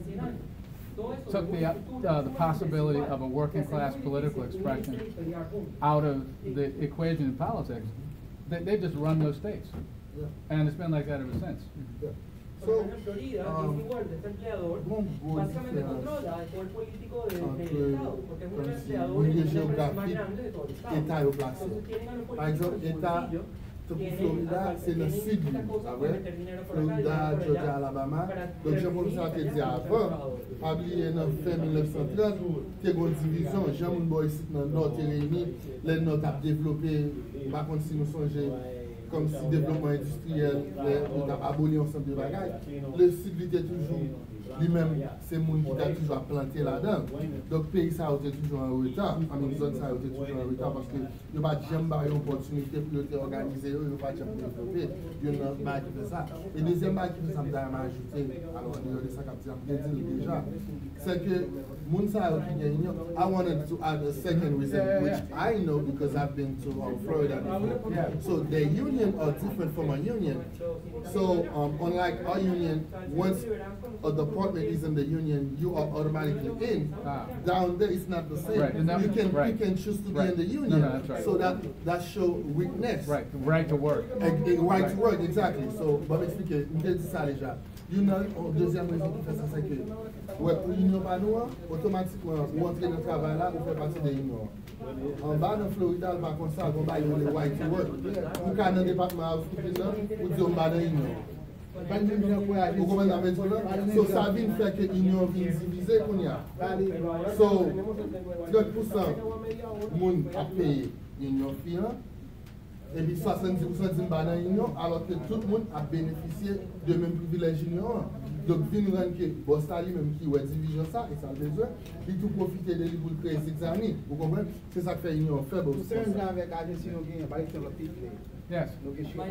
the possibility of a working class political expression out of the equation in politics, they just run those states. And it's been like that ever since. So, Florida, c'est le sud, Florida, Georgia, Alabama. Donc, j'ai voulu ça te dire avant, pas oublier dans fin 1930, il y a une division, Jean-Mounboy ici dans le nord, les nord a développé, par contre, si nous songeons, comme si développement industriel, on a aboli ensemble de bagages, le sud était toujours lui-même, c'est le monde qui a toujours planté là-dedans. Donc, le pays ça a été toujours en retard. La zone ça a été toujours en retard parce que il n'y a pas de jamais une opportunité pour organiser, il n'y a pas de jamais développer. Il y a une bague qui fait ça. Et deuxième bague qui fait ça, je vais ajouter, alors on est de ça comme je dis déjà, c'est que I wanted to add a second reason, which I know because I've been to Florida before. So the union are different from a union. So unlike our union, once a department is in the union, you are automatically in. Down there, it's not the same. Right. You can choose to be in the union. No, that's right. So that shows weakness. Right. Right to work. Right to work, exactly. So, but expliquez, vous avez dit ça déjà. Deuxième raison qui fait ça, c'est que pour l'union pas nous, automatiquement, vous entrez dans le travail là, vous faites partie de l'union. En bas dans Florida, par contre, ça, on va y aller right to work. Vous quand dans le département housekeeping, vous dites on va dans l'union. Vous comprenez ça? So, ça vient faire que l'union vient diviser qu'on y a. So, 30% moun a payé l'union fiant. Et puis 70% de dans l'union, alors que tout le monde a bénéficié de même privilèges union. Donc, vin rendre que boss lui-même qui ouais division ça et ça a besoin, il tout profiter de lui pour créer 6 années. Vous comprenez? C'est ça qui fait union faible aussi. C'est un avec l'agence nous gagne par exemple le people. Yes. My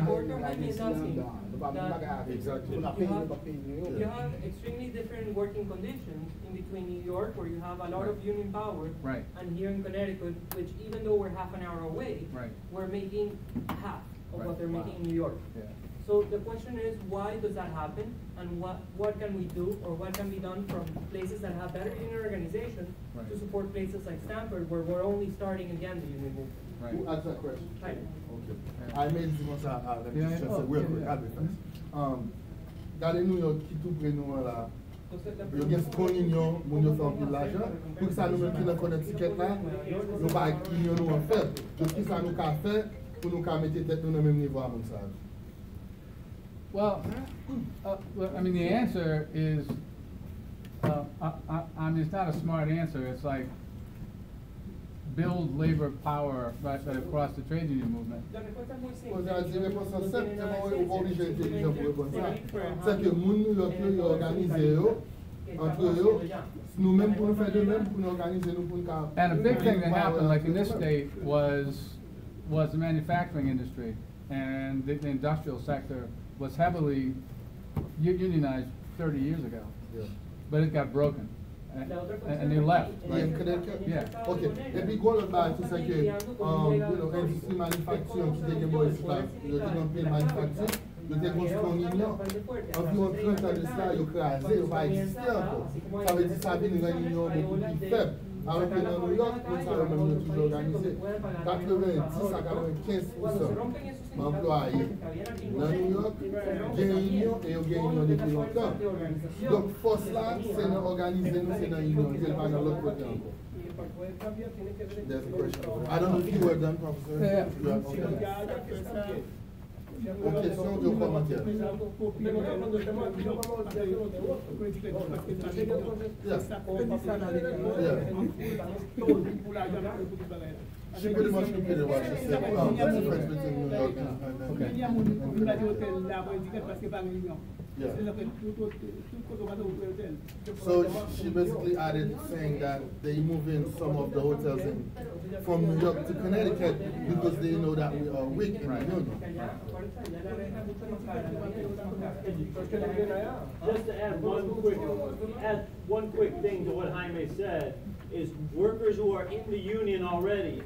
worker might be asking that Exactly. you have extremely different working conditions in between New York, where you have a lot of union power, Right. and here in Connecticut, which even though we're half an hour away, Right. we're making half of Right. what they're making in New York. Yeah. So the question is, why does that happen, and what can we do, or what can be done from places that have better union organization Right. to support places like Stanford, where we're only starting again the union movement? Right. Who asked that question? Hi. Okay. I made this one, let me just say Oh, real yeah, quick, yeah. I'll be fast. Gardez New York qui tout près nous là. Yo gen strong union, moun yo fè un pile l'argent. Pour que ça nous même qui dans Connecticut là, nous pas union nous en fait. Donc qui ça nous ka fait pour nous ka mettre tête nous dans même niveau à moun ça. Well, I mean, the answer is, I mean, it's not a smart answer. It's like build labor power right across the trade union movement. On a dit réponse en simple, c'est pas obligé intelligent pour répondre ça. C'est que moun New York yo organisé yo entre eux, nous-mêmes pour nous faire de même, pour nous organiser nous pour nous. And a big thing that happened, like in this state, was the manufacturing industry, and the industrial sector was heavily unionized 30 years ago. Yeah. But it got broken, and they left. Right. In Connecticut? Yeah. Okay. Et puis go là-bas, tout ça que, you know, industrie manufacture qui dégaine bon ici là, il y a des pays manufacture. Yo te construit une union. Environ 30 ans de ça, yo crasé, yo pas existé encore. Ça veut dire que ça vient d'une union beaucoup plus faible. Alors que dans New York, nous savons même toujours organisé. 90 à 95% d'employés dans New York gagnent une union et ils gagnent une union depuis longtemps. Donc, force là, c'est dans organiser nous, c'est dans l'union, c'est pas dans l'autre côté encore. There's a question. I don't know if you were done, Professor. Yeah. You are okay. Aux questions ou aux commentaires? She pretty much repeated what she said. What's the difference between New York and yeah. So she basically added saying that they move in some of the hotels from New York to Connecticut because they know that we are weak in the union. Just to add one quick thing to what Jaime said, is workers who are in the union already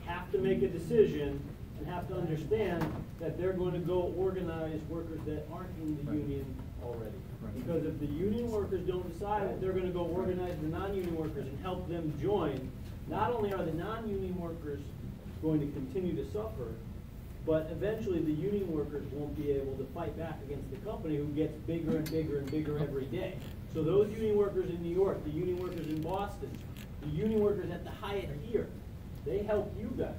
have to make a decision and have to understand that they're going to go organize workers that aren't in the union already. Because if the union workers don't decide that they're going to go organize the non-union workers and help them join, not only are the non-union workers going to continue to suffer, but eventually the union workers won't be able to fight back against the company who gets bigger and bigger and bigger every day. So those union workers in New York, the union workers in Boston, the union workers at the Hyatt here, they helped you guys.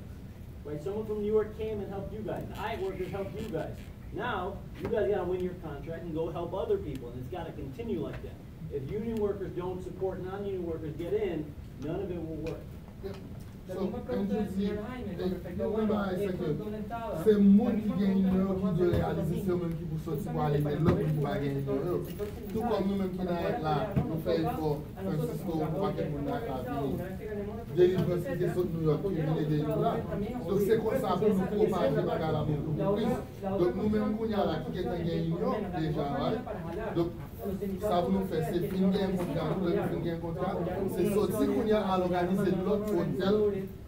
Right? Someone from New York came and helped you guys. The Hyatt workers helped you guys. Now, you guys got to win your contract and go help other people, and it's got to continue like that. If union workers don't support non-union workers get in, none of it will work. Yep. So, c'est le monde qui gagne qui doit réaliser ce même qui pour sortir pour aller mettre l'autre qui va gagner. Tout comme nous-mêmes qui n'arrêtent là, nous faisons effort, Francisco, pour pas que le monde n'arrête pas venir. Délivrer ce qui est sur New York, qui vient de là. Donc c'est comme ça pour nous propager la beaucoup plus. Donc nous-mêmes, nous avons là qui est en union déjà. Donc ça vous nous fait, c'est fin gain contrat, nous fin gain contrat. C'est sortir qu'on y a à l'organiser l'autre hôtel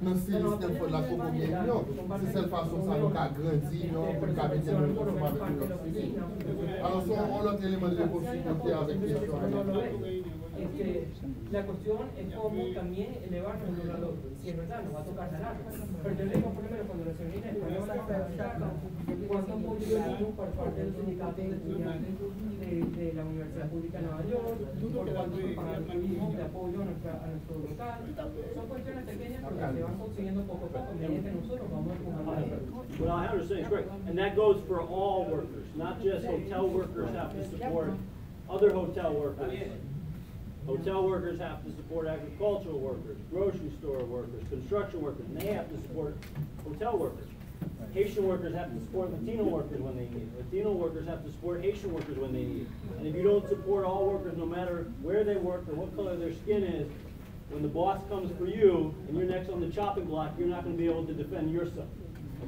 dans ce système pour la Coco Union. C'est cette façon ça nous a grandi, pour le cabinet de nous avec New York City. Alors, on a l'autre élément de réponse qui avec les questions. La cuestión es cómo también elevar el dólar. Si en verdad nos va a tocar ganar. Pero yo le digo, por ejemplo, cuando la señorita cuánto apoyo hay por parte de los sindicatos de estudiantes de la Universidad Pública de Nueva York, por cuánto se paga el turismo de apoyo a nuestro local. Son cuestiones pequeñas porque se van consiguiendo poco a poco, mediante que nosotros vamos empujando. What I understand is great, and that goes for all workers, not just hotel workers have to support other hotel workers. Hotel workers have to support agricultural workers, grocery store workers, construction workers, and they have to support hotel workers. Haitian workers have to support Latino workers when they need. Latino workers have to support Haitian workers when they need. And if you don't support all workers, no matter where they work or what color their skin is, when the boss comes for you and you're next on the chopping block, you're not going to be able to defend yourself.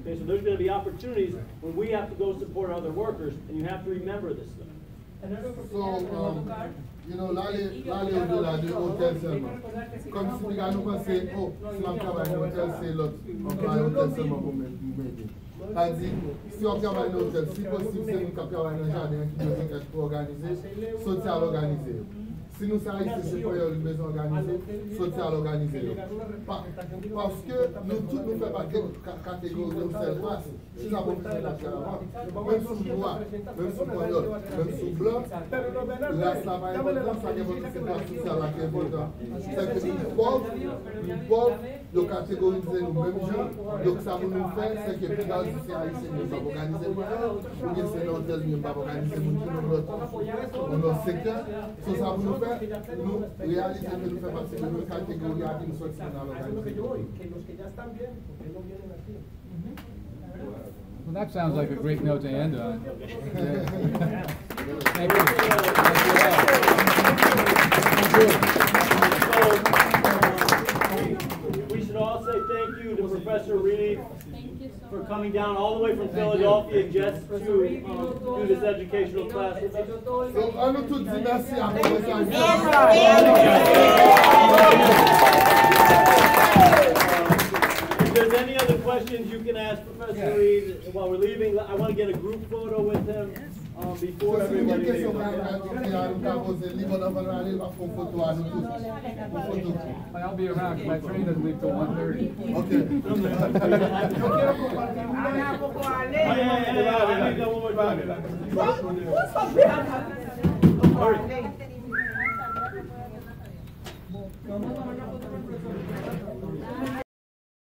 Okay, so there's going to be opportunities when we have to go support other workers, and you have to remember this stuff. So, you know, l'aller au-delà de hôtel seulement. Comme si les gars nous pensaient, oh, si on travaille dans l'hôtel, c'est l'autre. On travaille dans l'hôtel seulement pour m'aider. C'est-à-dire, si on travaille dans l'hôtel, si possible, c'est nous qui travaillons dans le jardin qui doit être organisé, social organisé. Si nous sommes ici, c'est pour une maison organisée, social organisée. Parce que nous tous nous faisons partie de catégorie de seule race. Si nous avons fait la terre avant, même sous noir, même sous poignot, même sous blanc, la travail est important, ça n'est pas social qui est important. C'est que nous pauvres, nous catégorisons nous mêmes gens, donc ça nous fait, c'est que plus dans le lycée haïtien, nous ne pouvons pas organiser ou bien c'est dans l'hôtel, nous ne pouvons pas organiser dans notre secteur. Ça nous fait, nous réaliser que nous faisons partie de nos catégories à qui nous sommes dans l'organisation. Well, that sounds like a great note to end on. Thank you. We should all say thank you to Professor Reed for coming down all the way from Philadelphia just to do this educational class with us. So, on nous tous dit merci à vous. If there's any other questions, you can ask Professor Reed while we're leaving. I want to get a group photo with him before everybody leaves. I'll be around. My train doesn't leave till 1:30. Okay.